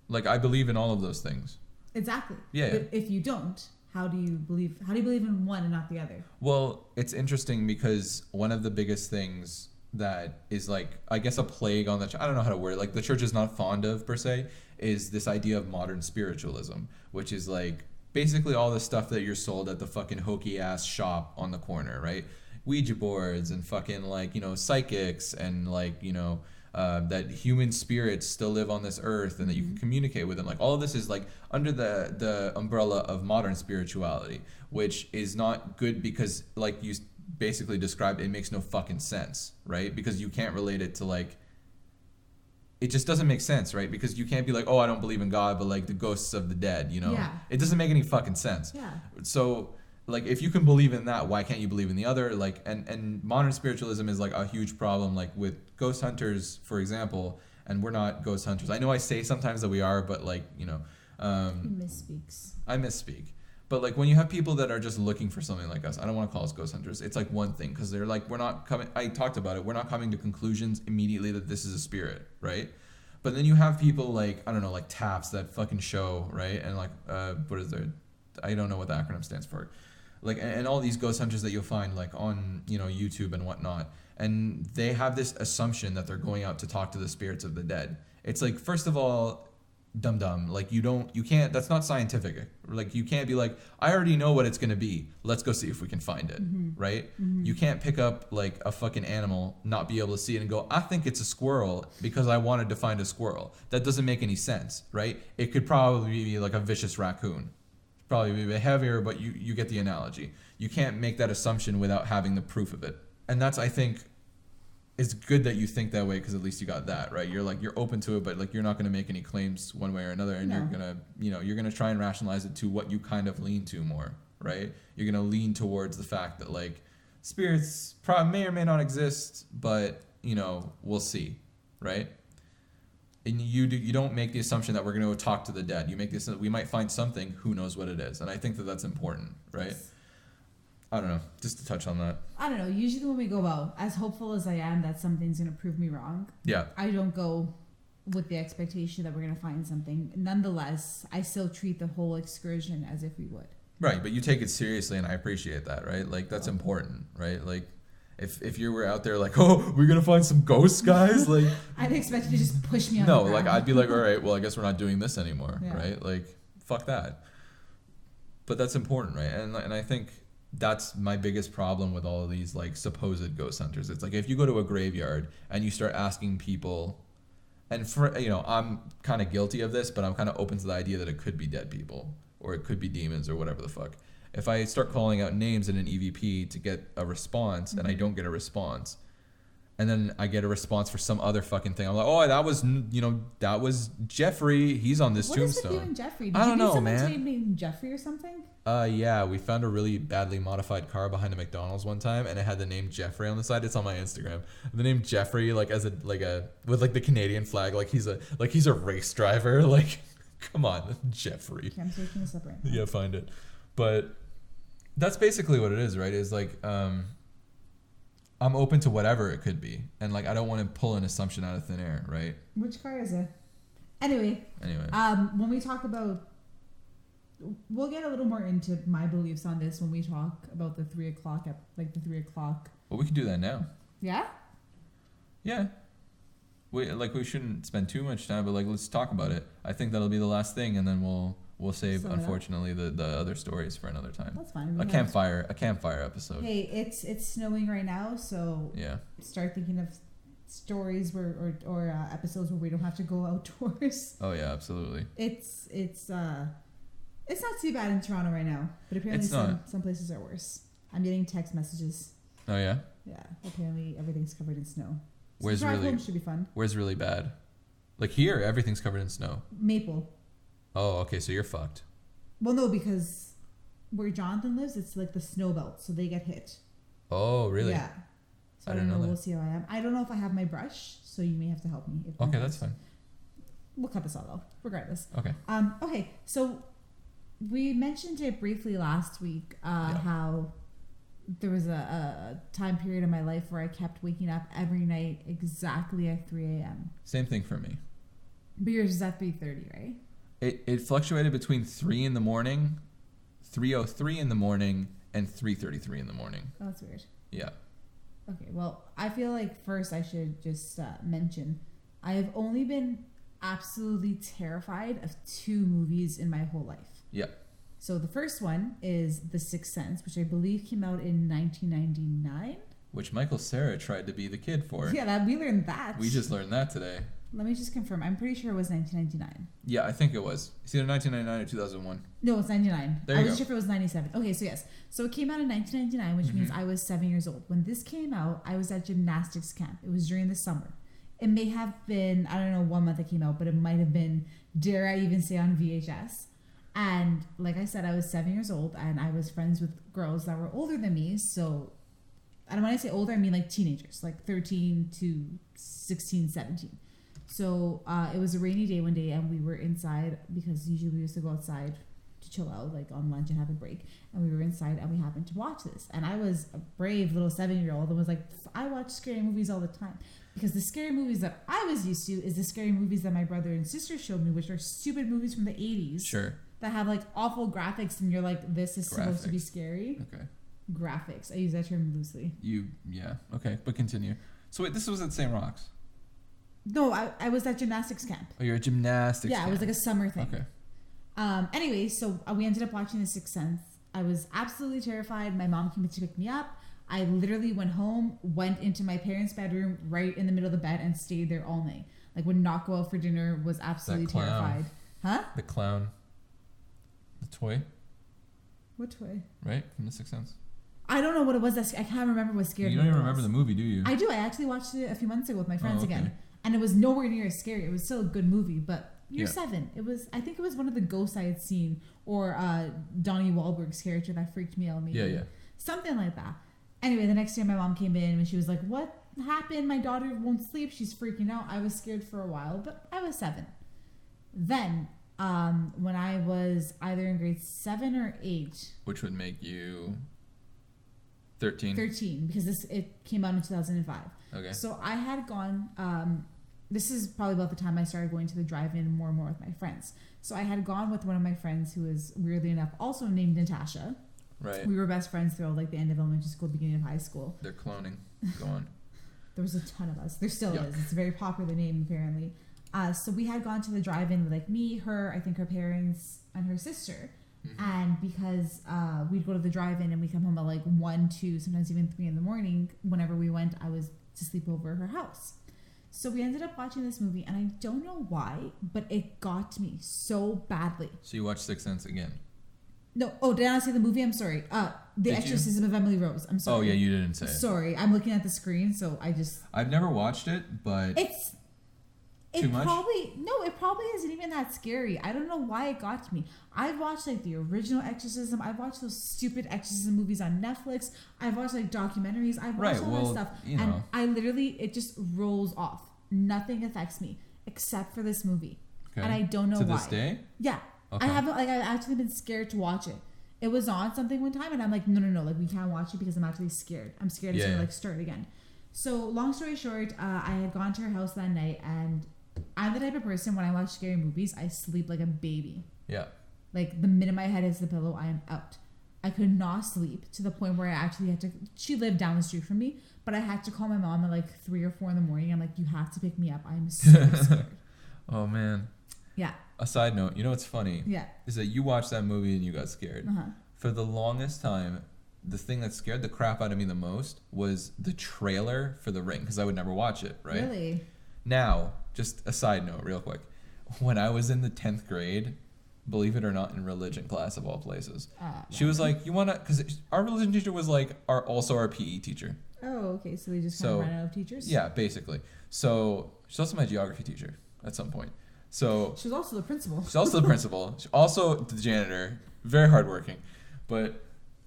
Like, I believe in all of those things. Exactly. Yeah. But if you don't, how do you believe in one and not the other? Well, it's interesting because one of the biggest things that is like, I guess, a plague on the I don't know how to word it, like the church is not fond of per se, is this idea of modern spiritualism, which is like basically all the stuff that you're sold at the fucking hokey ass shop on the corner, right? Ouija boards and fucking like, you know, psychics and like, you know, that human spirits still live on this earth and that you can communicate with them. Like all of this is like under the umbrella of modern spirituality, which is not good because like you basically described, it makes no fucking sense, right? Because you can't relate it to like, it just doesn't make sense, right? Because you can't be like, oh, I don't believe in God, but like the ghosts of the dead, you know? Yeah. It doesn't make any fucking sense. Yeah. So like if you can believe in that, why can't you believe in the other? Like and modern spiritualism is like a huge problem, like with ghost hunters, for example, and we're not ghost hunters. I know I say sometimes that we are, but like, you know, He misspeaks. I misspeak. But like when you have people that are just looking for something like us, I don't want to call us ghost hunters. It's like one thing because they're like, we're not coming. I talked about it. We're not coming to conclusions immediately that this is a spirit, right? But then you have people like, I don't know, like TAPS, that fucking show, right? And like, what is there? I don't know what the acronym stands for. Like, and all these ghost hunters that you'll find like on, you know, YouTube and whatnot. And they have this assumption that they're going out to talk to the spirits of the dead. It's like, first of all, dumb. Like you can't, that's not scientific. Like you can't be like, I already know what it's going to be. Let's go see if we can find it. Right. You can't pick up like a fucking animal, not be able to see it and go, I think it's a squirrel because I wanted to find a squirrel. That doesn't make any sense. Right. It could probably be like a vicious raccoon. Probably be a bit heavier, but you get the analogy. You can't make that assumption without having the proof of it. And that's, I think, it's good that you think that way because at least you got that, right? You're like, you're open to it, but like you're not going to make any claims one way or another, and you're going to, you're going to try and rationalize it to what you kind of lean to more, right? You're going to lean towards the fact that like spirits may or may not exist, but we'll see, right? And you don't make the assumption that we're going to talk to the dead. You make this, we might find something, who knows what it is, and I think that that's important, right? Yes. I don't know, just to touch on that. I don't know. Usually when we go out, as hopeful as I am that something's going to prove me wrong, yeah, I don't go with the expectation that we're going to find something. Nonetheless, I still treat the whole excursion as if we would. Right, but you take it seriously, and I appreciate that, right? Like, that's important, right? Like, if you were out there like, oh, we're going to find some ghosts, guys? Like, I'd expect you to just push me on no, the ground. like, I'd be like, all right, well, I guess we're not doing this anymore, yeah. right? Like, fuck that. But that's important, right? And I think that's my biggest problem with all of these like supposed ghost hunters. It's like if you go to a graveyard and you start asking people, and for I'm kind of guilty of this, but I'm kind of open to the idea that it could be dead people or it could be demons or whatever the fuck. If I start calling out names in an EVP to get a response and I don't get a response, and then I get a response for some other fucking thing, I'm like, oh, that was that was Jeffrey. He's on this tombstone. What is with you and Jeffrey? Did I don't know, man. Someone named Jeffrey or something? Yeah, we found a really badly modified car behind a McDonald's one time, and it had the name Jeffrey on the side. It's on my Instagram. The name Jeffrey, like as a with like the Canadian flag, like he's a race driver. Like, come on, Jeffrey. Okay, I'm searching this up right now. Yeah, find it. But that's basically what it is, right? Is like I'm open to whatever it could be, and like I don't want to pull an assumption out of thin air, right? Which car is it? Anyway. When we talk about. We'll get a little more into my beliefs on this when we talk about the 3 o'clock, the 3 o'clock. Well, we can do that now. Yeah? Yeah. We shouldn't spend too much time, but like let's talk about it. I think that'll be the last thing, and then we'll save unfortunately the other stories for another time. That's fine. A campfire episode. Hey, it's snowing right now, so yeah. Start thinking of stories or episodes where we don't have to go outdoors. Oh yeah, absolutely. It's not too bad in Toronto right now, but apparently some places are worse. I'm getting text messages. Oh yeah? Yeah, apparently everything's covered in snow. So where's drive home should be fun. Where's really bad? Like here, everything's covered in snow. Maple. Oh, okay, so you're fucked. Well, no, because where Jonathan lives, it's like the snow belt, so they get hit. Oh, really? Yeah. So I don't know. We'll see how I am. I don't know if I have my brush, so you may have to help me. Okay, that's fine. We'll cut this all though, regardless. Okay. Okay, so we mentioned it briefly last week, how there was a time period in my life where I kept waking up every night exactly at 3 a.m. Same thing for me. But yours is at 3:30, right? It fluctuated between 3 in the morning, 3:03 in the morning, and 3:33 in the morning. Oh, that's weird. Yeah. Okay, well, I feel like first I should just mention I have only been absolutely terrified of 2 movies in my whole life. Yeah. So the first one is The Sixth Sense, which I believe came out in 1999. Which Michael Cera tried to be the kid for. Yeah, we learned that. We just learned that today. Let me just confirm. I'm pretty sure it was 1999. Yeah, I think it was. It's either 1999 or 2001. No, it's 99. There you go. I wasn't sure if it was 97. Okay, so yes. So it came out in 1999, which means I was 7 years old. When this came out, I was at gymnastics camp. It was during the summer. It may have been, I don't know, 1 month it came out, but it might have been, dare I even say, on VHS. And like I said, I was 7 years old, and I was friends with girls that were older than me. So, and when I say older, I mean like teenagers, like 13 to 16, 17. So it was a rainy day one day, and we were inside because usually we used to go outside to chill out, like on lunch and have a break. And we were inside, and we happened to watch this. And I was a brave little 7-year-old and was like, I watch scary movies all the time. Because the scary movies that I was used to is the scary movies that my brother and sister showed me, which are stupid movies from the 80s. Sure. That have like awful graphics, and you're like, this is supposed to be scary. Okay. Graphics. I use that term loosely. Yeah. Okay, but continue. So wait, this was at St. Rock's? No, I was at gymnastics camp. Oh, you're at gymnastics camp. Yeah, it was like a summer thing. Okay. Anyway, so we ended up watching The Sixth Sense. I was absolutely terrified. My mom came to pick me up. I literally went home, went into my parents' bedroom right in the middle of the bed, and stayed there all night. Like, would not go out for dinner, was absolutely terrified. Huh? The clown. The toy. What toy? Right? From The Sixth Sense. I don't know what it was. I can't remember what scared me. You don't even remember the movie, do you? I do. I actually watched it a few months ago with my friends okay. again. And it was nowhere near as scary. It was still a good movie, but you're 7. It was. I think it was one of the ghosts I had seen, or Donnie Wahlberg's character that freaked me out. Maybe. Yeah. Something like that. Anyway, the next day my mom came in and she was like, "What happened? My daughter won't sleep. She's freaking out." I was scared for a while, but I was 7. Then, when I was either in grade 7 or 8, which would make you 13. 13, because it came out in 2005. Okay. So I had gone. This is probably about the time I started going to the drive-in more and more with my friends. So I had gone with one of my friends who is, weirdly enough, also named Natasha. Right. We were best friends throughout like the end of elementary school, beginning of high school. They're cloning. Go on. There was a ton of us. There still is. It's a very popular name, apparently. So we had gone to the drive-in with like me, her, I think her parents, and her sister. Mm-hmm. And because we'd go to the drive-in and we come home at like 1, 2, sometimes even 3 in the morning, whenever we went, I was to sleep over at her house. So we ended up watching this movie, and I don't know why, but it got me so badly. So you watched Sixth Sense again? No. Oh, did I not say the movie? I'm sorry. The Exorcism of Emily Rose. I'm sorry. Oh, yeah, you didn't say it. Sorry. I'm looking at the screen, so I've never watched it, but... Too much? It probably isn't even that scary. I don't know why it got to me. I've watched like the original Exorcism. I've watched those stupid Exorcism movies on Netflix. I've watched like documentaries. I've watched all that stuff. And I literally, it just rolls off. Nothing affects me except for this movie. Okay. And I don't know why. To this day? Yeah. Okay. I've actually been scared to watch it. It was on something one time and I'm like, no, like we can't watch it because I'm actually scared. I'm scared it's going to like start again. So long story short, I had gone to her house that night, and I'm the type of person, when I watch scary movies, I sleep like a baby. Yeah. Like the minute my head hits the pillow, I am out. I could not sleep, to the point where I actually had to, she lived down the street from me, but I had to call my mom at like 3 or 4 in the morning. I'm like, you have to pick me up. I'm so scared. Oh man. Yeah. A side note, you know what's funny? Yeah. Is that you watched that movie and you got scared. Uh-huh. For the longest time, the thing that scared the crap out of me the most was the trailer for The Ring, because I would never watch it, right? Really? Now, just a side note real quick. When I was in the 10th grade, believe it or not, in religion class of all places, she was like, you want to, because our religion teacher was like also our PE teacher. Oh, okay. So they just kind of ran out of teachers? Yeah, basically. So she's also my geography teacher at some point. So she was also the principal. She's also the principal. She's also the janitor. Very hardworking. But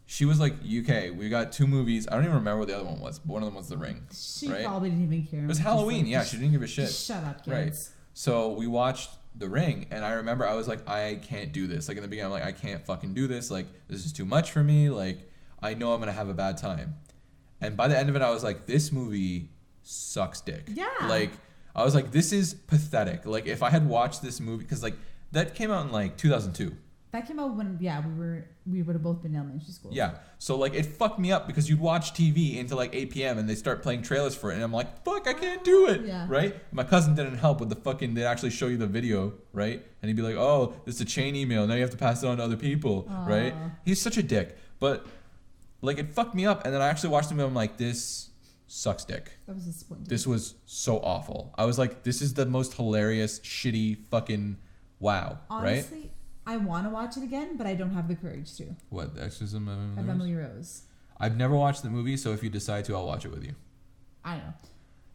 she was like, UK, we got 2 movies. I don't even remember what the other one was, but one of them was The Ring. She probably didn't even care. It was Halloween. Like, she didn't give a shit. Shut up, kids. Right. So we watched The Ring, and I remember I was like, I can't do this. Like in the beginning, I'm like, I can't fucking do this. Like, this is too much for me. Like, I know I'm going to have a bad time. And by the end of it, I was like, this movie sucks dick. Yeah. Like, I was like, this is pathetic. Like, if I had watched this movie, because like that came out in like 2002. That came out when we would have both been in elementary school. Yeah, so like it fucked me up, because you'd watch TV until like 8 p.m. and they start playing trailers for it, and I'm like, fuck, I can't do it. Yeah. Right. My cousin didn't help with the fucking. They'd actually show you the video, right? And he'd be like, oh, this is a chain email. Now you have to pass it on to other people, right? He's such a dick, but like it fucked me up. And then I actually watched the movie. I'm like, this sucks dick. That was disappointing. This was so awful. I was like, this is the most hilarious, shitty fucking wow. Honestly, right? I want to watch it again, but I don't have the courage to. What, The Exorcism of Emily Rose? I've never watched the movie, so if you decide to, I'll watch it with you. I know.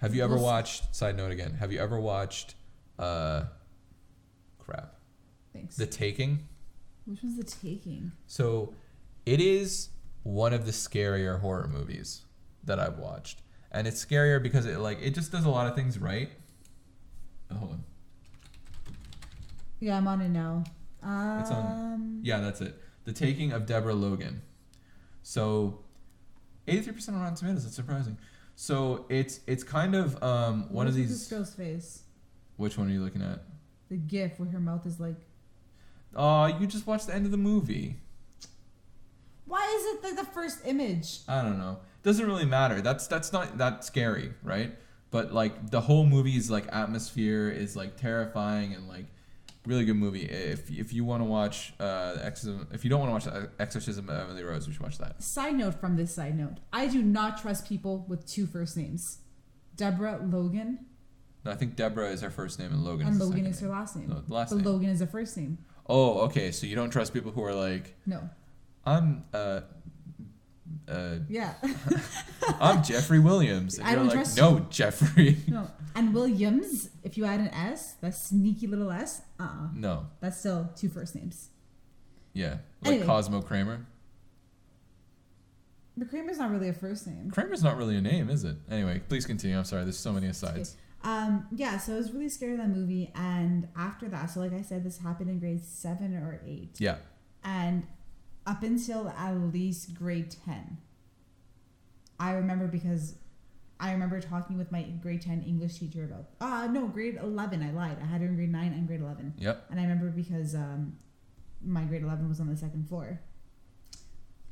Have you ever watched, side note again, have you ever watched, Thanks. The Taking? Which one's The Taking? So, it is one of the scarier horror movies that I've watched. And it's scarier because it just does a lot of things right. Oh, hold on. Yeah, I'm on it now. It's on. Yeah, that's it. The Taking of Deborah Logan. So, 83% on Rotten Tomatoes. That's surprising. So it's kind of one of these. This girl's face. Which one are you looking at? The GIF where her mouth is like. Oh, you just watched the end of the movie. Why is it the first image? I don't know. Doesn't really matter. That's not that scary, right? But like the whole movie's like atmosphere is like terrifying and like. Really good movie. If you want to watch Exorcism, if you don't want to watch Exorcism of Emily Rose, we should watch that. Side note from this side note: I do not trust people with 2 first names. Deborah Logan. No, I think Deborah is her first name and Logan. And Logan is her last name. No, last but name. Logan is her first name. Oh, okay. So you don't trust people who are like. No. I'm Yeah. I'm Jeffrey Williams. And I you're don't like, trust no, you. Jeffrey. No. And Williams, if you add an S, that sneaky little S, No. that's still 2 first names. Yeah. Like Anyway. Cosmo Kramer. But Kramer's not really a first name. Kramer's not really a name, is it? Anyway, please continue. I'm sorry. There's so many asides. Yeah, so I was really scared of that movie. And after that, so like I said, this happened in grade 7 or 8. Yeah. And up until at least grade 10, I remember talking with my grade 10 English teacher about, no, grade 11, I lied. I had her in grade 9 and grade 11. Yep. And I remember because my grade 11 was on the 2nd floor.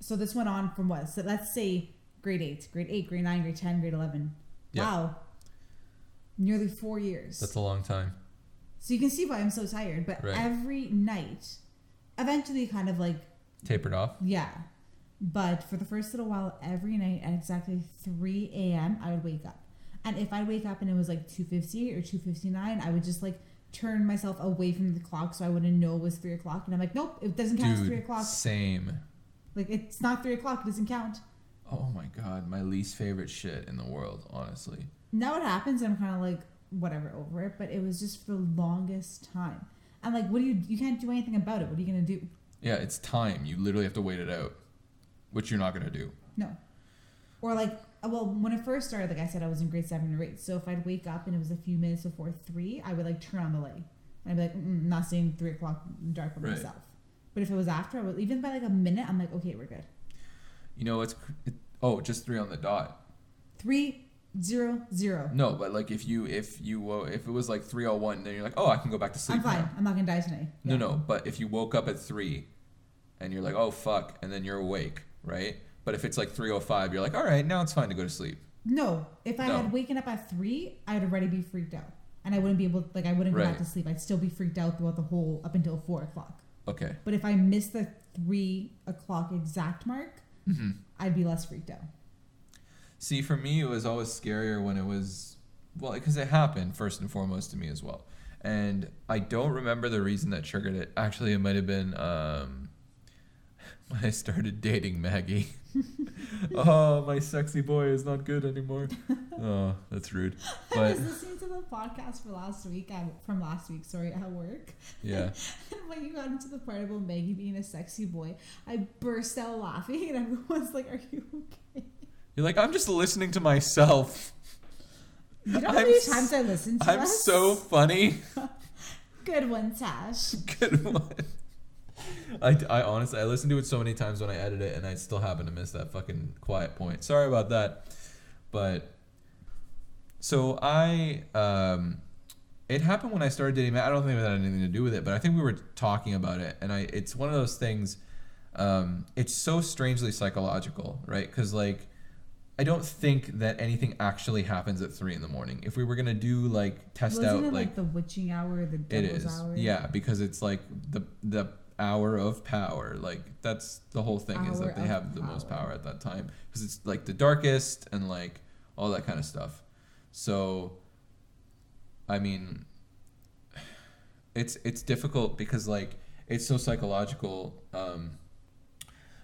So this went on from what? So let's say grade 8, grade 9, grade 10, grade 11. Yep. Wow. Nearly 4 years. That's a long time. So you can see why I'm so tired. But Right. every night, eventually kind of like... Tapered off? Yeah. But for the first little while, every night at exactly 3 a.m., I would wake up. And if I wake up and it was like 2:58 or 2:59, I would just like turn myself away from the clock so I wouldn't know it was 3 o'clock. And I'm like, nope, it doesn't count as 3 o'clock. Same. Like, it's not 3 o'clock, it doesn't count. Oh my God, my least favorite shit in the world, honestly. Now it happens, and I'm kind of like, whatever, over it. But it was just for the longest time. And like, you can't do anything about it. What are you going to do? Yeah, it's time. You literally have to wait it out, which you're not going to do. No. Or like, well, when it first started, like I said, I was in grade 7 or 8. So if I'd wake up and it was a few minutes before 3, I would like turn on the light. And I'd be like, not staying 3 o'clock dark by myself. But if it was after, I would, even by like a minute, I'm like, okay, we're good. You know, just 3 on the dot. 3, 0, 0. No, but like if it was like 3:01, then you're like, oh, I can go back to sleep. I'm fine. now. I'm not gonna die tonight. Yeah. No. But if you woke up at 3, and you're like, oh fuck, and then you're awake, right? But if it's like 3:05, you're like, all right, now it's fine to go to sleep. No, if I had waken up at 3, I'd already be freaked out, and I wouldn't be able, like, I wouldn't go back to sleep. I'd still be freaked out throughout the whole up until 4 o'clock. Okay. But if I missed the 3 o'clock exact mark, I'd be less freaked out. See, for me, it was always scarier when it was, well, because it happened first and foremost to me as well. And I don't remember the reason that triggered it. Actually, it might have been when I started dating Maggie. Oh, my sexy boy is not good anymore. Oh, that's rude. But I was listening to the podcast from last week at work. Yeah. And when you got into the part about Maggie being a sexy boy, I burst out laughing, and everyone's like, "Are you okay?" You're like, I'm just listening to myself. You know how many times I listen to I'm us? so funny. Good one, Tash. Good one. I honestly, I listen to it so many times when I edit it, and I still happen to miss that fucking quiet point. Sorry about that. But so it happened when I started dating Matt. I don't think that had anything to do with it, but I think we were talking about it, and it's one of those things. It's so strangely psychological, right? Because like, I don't think that anything actually happens at 3 a.m. If we were gonna do like test Wasn't out it like the witching hour, the devil's hour? Yeah, because it's like the hour of power. Like that's the whole thing, is that they have the most power at that time, because it's like the darkest and like all that kind of stuff. So I mean, it's difficult because like it's so psychological.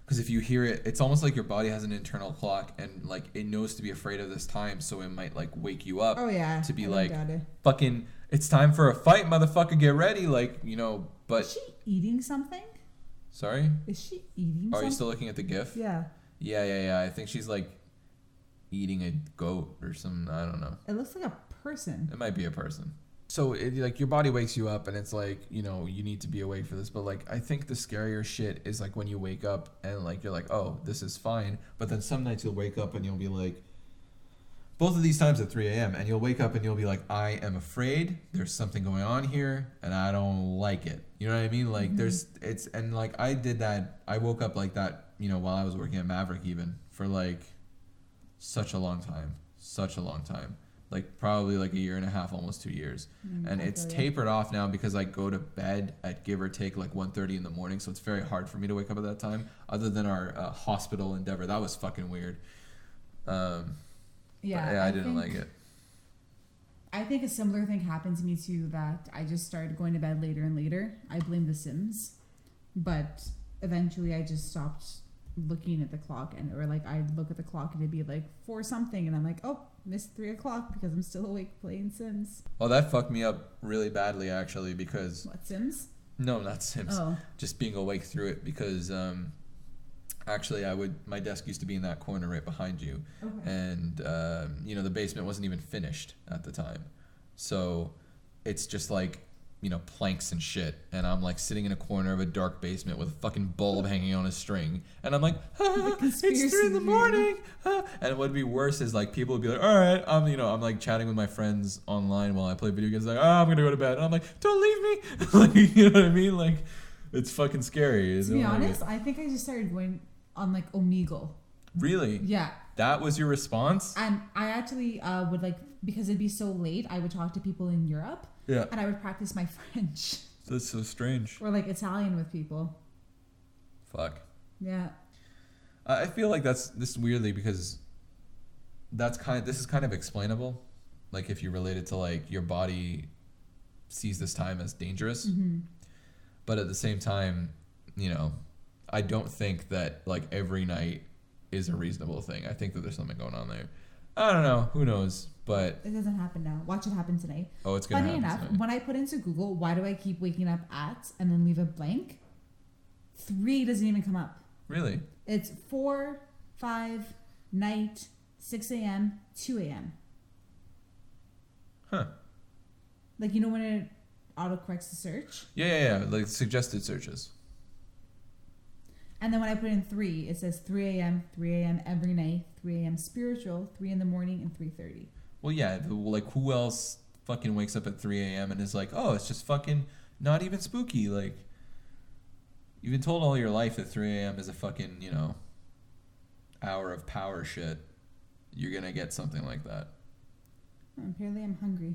Because if you hear it, it's almost like your body has an internal clock, and like it knows to be afraid of this time, so it might like wake you up. Oh yeah. To be like, fucking, it's time for a fight, motherfucker, get ready, like, you know. But is she eating something? Sorry? Is she eating something? Are you still looking at the GIF? Yeah. Yeah. I think she's like eating a goat or something. I don't know. It looks like a person. It might be a person. So it, like, your body wakes you up, and it's like, you know, you need to be awake for this. But like, I think the scarier shit is like when you wake up and like you're like, oh, this is fine. But then some nights you'll wake up and you'll be like, both of these times at 3 a.m. and you'll wake up and you'll be like, I am afraid. There's something going on here, and I don't like it. You know what I mean? Like and like I did that. I woke up like that, you know, while I was working at Maverick, even for like such a long time. Like probably like a year and a half, almost 2 years. And it's tapered off now because I go to bed at give or take like 1:30 in the morning. So it's very hard for me to wake up at that time, other than our hospital endeavor. That was fucking weird. I didn't like it. I think a similar thing happened to me too, that I just started going to bed later and later. I blame The Sims. But eventually I just stopped looking at the clock, or like I'd look at the clock and it'd be like 4 something, and I'm like, oh, missed 3 o'clock because I'm still awake playing Sims. Well, that fucked me up really badly actually, because What, Sims? no, not Sims. Oh. Just being awake through it, because actually my desk used to be in that corner right behind you. Okay. And the basement wasn't even finished at the time. So it's just like, planks and shit, and I'm like sitting in a corner of a dark basement with a fucking bulb hanging on a string, and I'm like, it's 3 in the morning. And what would be worse is like people would be like, all right, I'm like chatting with my friends online while I play video games, like, I'm gonna go to bed, and I'm like, don't leave me. Like, you know what I mean? Like, it's fucking scary. To be honest, I think I just started going on like Omegle. Really? Yeah. That was your response? And I actually would like, because it'd be so late, I would talk to people in Europe. Yeah. And I would practice my French. That's so strange. Or like Italian with people. Fuck. Yeah. I feel like this weirdly, because this is kind of explainable. Like if you relate it to like your body sees this time as dangerous. Mm-hmm. But at the same time, I don't think that like every night is a reasonable thing. I think that there's something going on there. I don't know. Who knows? But it doesn't happen now. Watch it happen tonight. Oh, it's gonna happen. Funny enough, tonight. when I put into Google, why do I keep waking up at and then leave a blank? 3 doesn't even come up. Really? It's 4, 5, night, 6 a.m., 2 a.m. Huh. Like, you know when it autocorrects the search? Yeah. Like suggested searches. And then when I put in 3, it says 3 a.m. every night, 3 a.m. spiritual, 3 in the morning, and 3:30. Well, yeah. Like, who else fucking wakes up at 3 a.m. and is like, oh, it's just fucking not even spooky. Like, you've been told all your life that 3 a.m. is a fucking, hour of power shit. You're going to get something like that. Apparently I'm hungry.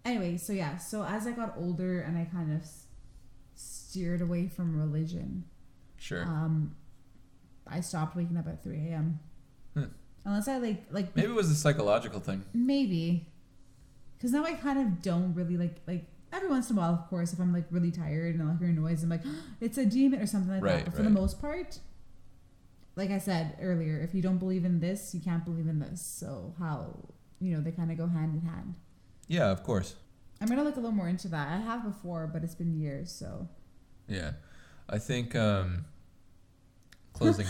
Anyway, so yeah. So as I got older and I kind of steered away from religion... Sure. I stopped waking up at 3 a.m. Unless I like. Maybe it was a psychological thing. Maybe. Because now I kind of don't really like every once in a while, of course, if I'm like really tired and I'll hear a noise, I'm like, it's a demon or something like that. But for the most part, like I said earlier, if you don't believe in this, you can't believe in this. So how, they kind of go hand in hand. Yeah, of course. I'm going to look a little more into that. I have before, but it's been years, so. Yeah. I think closing.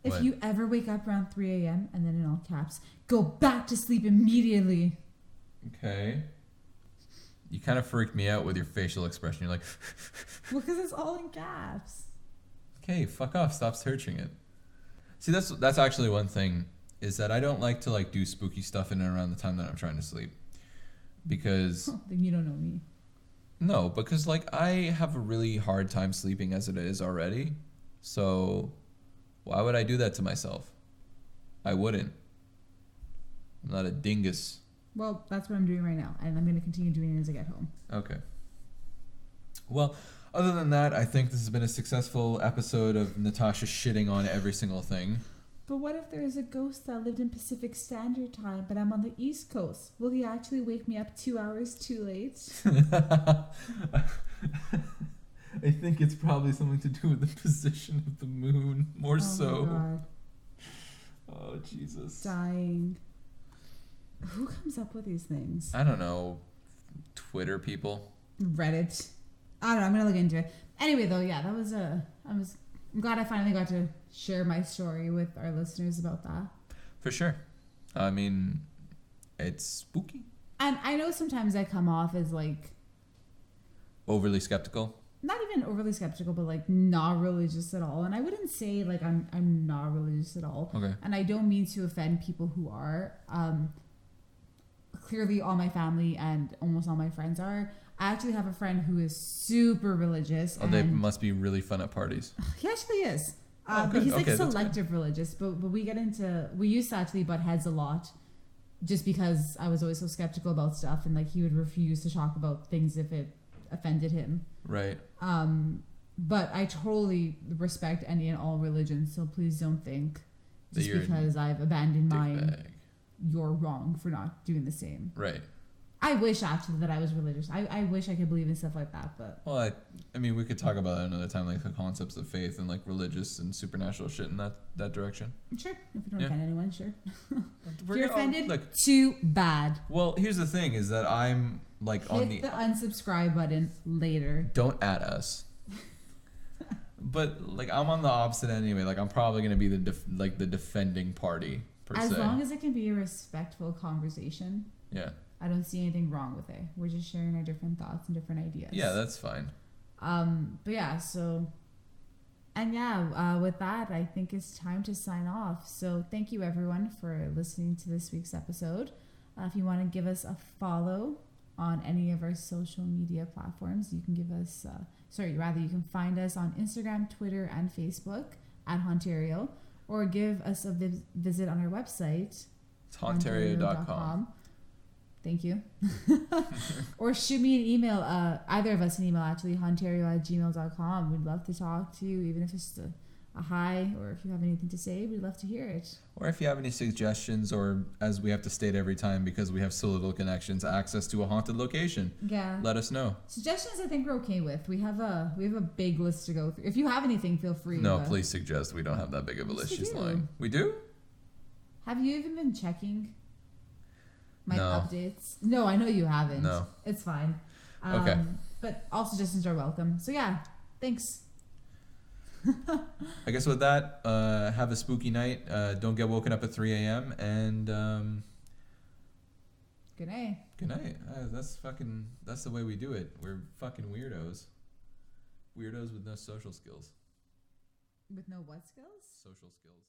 If you ever wake up around 3 a.m. and then in all caps, go back to sleep immediately. Okay. You kind of freaked me out with your facial expression. You're like... Well, because it's all in caps. Okay, fuck off. Stop searching it. See, that's actually one thing, is that I don't like to like do spooky stuff in and around the time that I'm trying to sleep. Because... Then you don't know me. No, because like I have a really hard time sleeping as it is already. So why would I do that to myself? I wouldn't. I'm not a dingus. Well, that's what I'm doing right now, and I'm going to continue doing it as I get home. Okay. Well, other than that, I think this has been a successful episode of Natasha shitting on every single thing. But what if there's a ghost that lived in Pacific Standard Time, but I'm on the East Coast? Will he actually wake me up 2 hours too late? I think it's probably something to do with the position of the moon, more so. My God. Oh, Jesus. Dying. Who comes up with these things? I don't know. Twitter people. Reddit. I don't know. I'm going to look into it. Anyway, though, yeah, I'm glad I finally got to share my story with our listeners about that. For sure. I mean, it's spooky. And I know sometimes I come off as like... Overly skeptical? Not even overly skeptical, but like not religious at all. And I wouldn't say like I'm not religious at all. Okay. And I don't mean to offend people who are. Clearly all my family and almost all my friends are. I actually have a friend who is super religious. Oh, they must be really fun at parties. He actually is. Oh, but he's like okay, selective religious. But we used to actually butt heads a lot, just because I was always so skeptical about stuff, and like he would refuse to talk about things if it offended him. Right. But I totally respect any and all religions, so please don't think just because I've abandoned mine, you're wrong for not doing the same. Right. I wish actually that I was religious. I wish I could believe in stuff like that, but Well, I mean, we could talk about that another time, like the concepts of faith and like religious and supernatural shit in that direction. sure. If you don't offend anyone, sure. If We're you're gonna- offended, look, too bad. well, here's the thing: is that I'm like on Hit the unsubscribe button later. don't at us. But like I'm on the opposite anyway. Like I'm probably gonna be the defending party per As se. long as it can be a respectful conversation, Yeah. I don't see anything wrong with it. We're just sharing our different thoughts and different ideas. Yeah, that's fine. But yeah, so, and yeah, with that, I think it's time to sign off. So thank you everyone for listening to this week's episode. If you want to give us a follow on any of our social media platforms, you can give us, you can find us on Instagram, Twitter, and Facebook at Hauntario, or give us a visit on our website. It's Hauntario.com. Thank you. Or shoot me an email, either of us an email actually, hauntario@gmail.com. We'd love to talk to you, even if it's just a hi, or if you have anything to say, we'd love to hear it. Or if you have any suggestions, or as we have to state every time because we have so little connections, access to a haunted location. Yeah. Let us know. Suggestions I think we're okay with. We have a big list to go through. If you have anything, feel free. No, please suggest. We don't have that big of a list. Yes, we She's do. lying. We do? Have you even been checking my No. updates? No, I know you haven't. No. It's fine. Okay. But all suggestions are welcome. So yeah, thanks. I guess with that, have a spooky night. Don't get woken up at 3 a.m. And Good night. good night. That's the way we do it. We're fucking weirdos. Weirdos with no social skills. With no what skills? Social skills.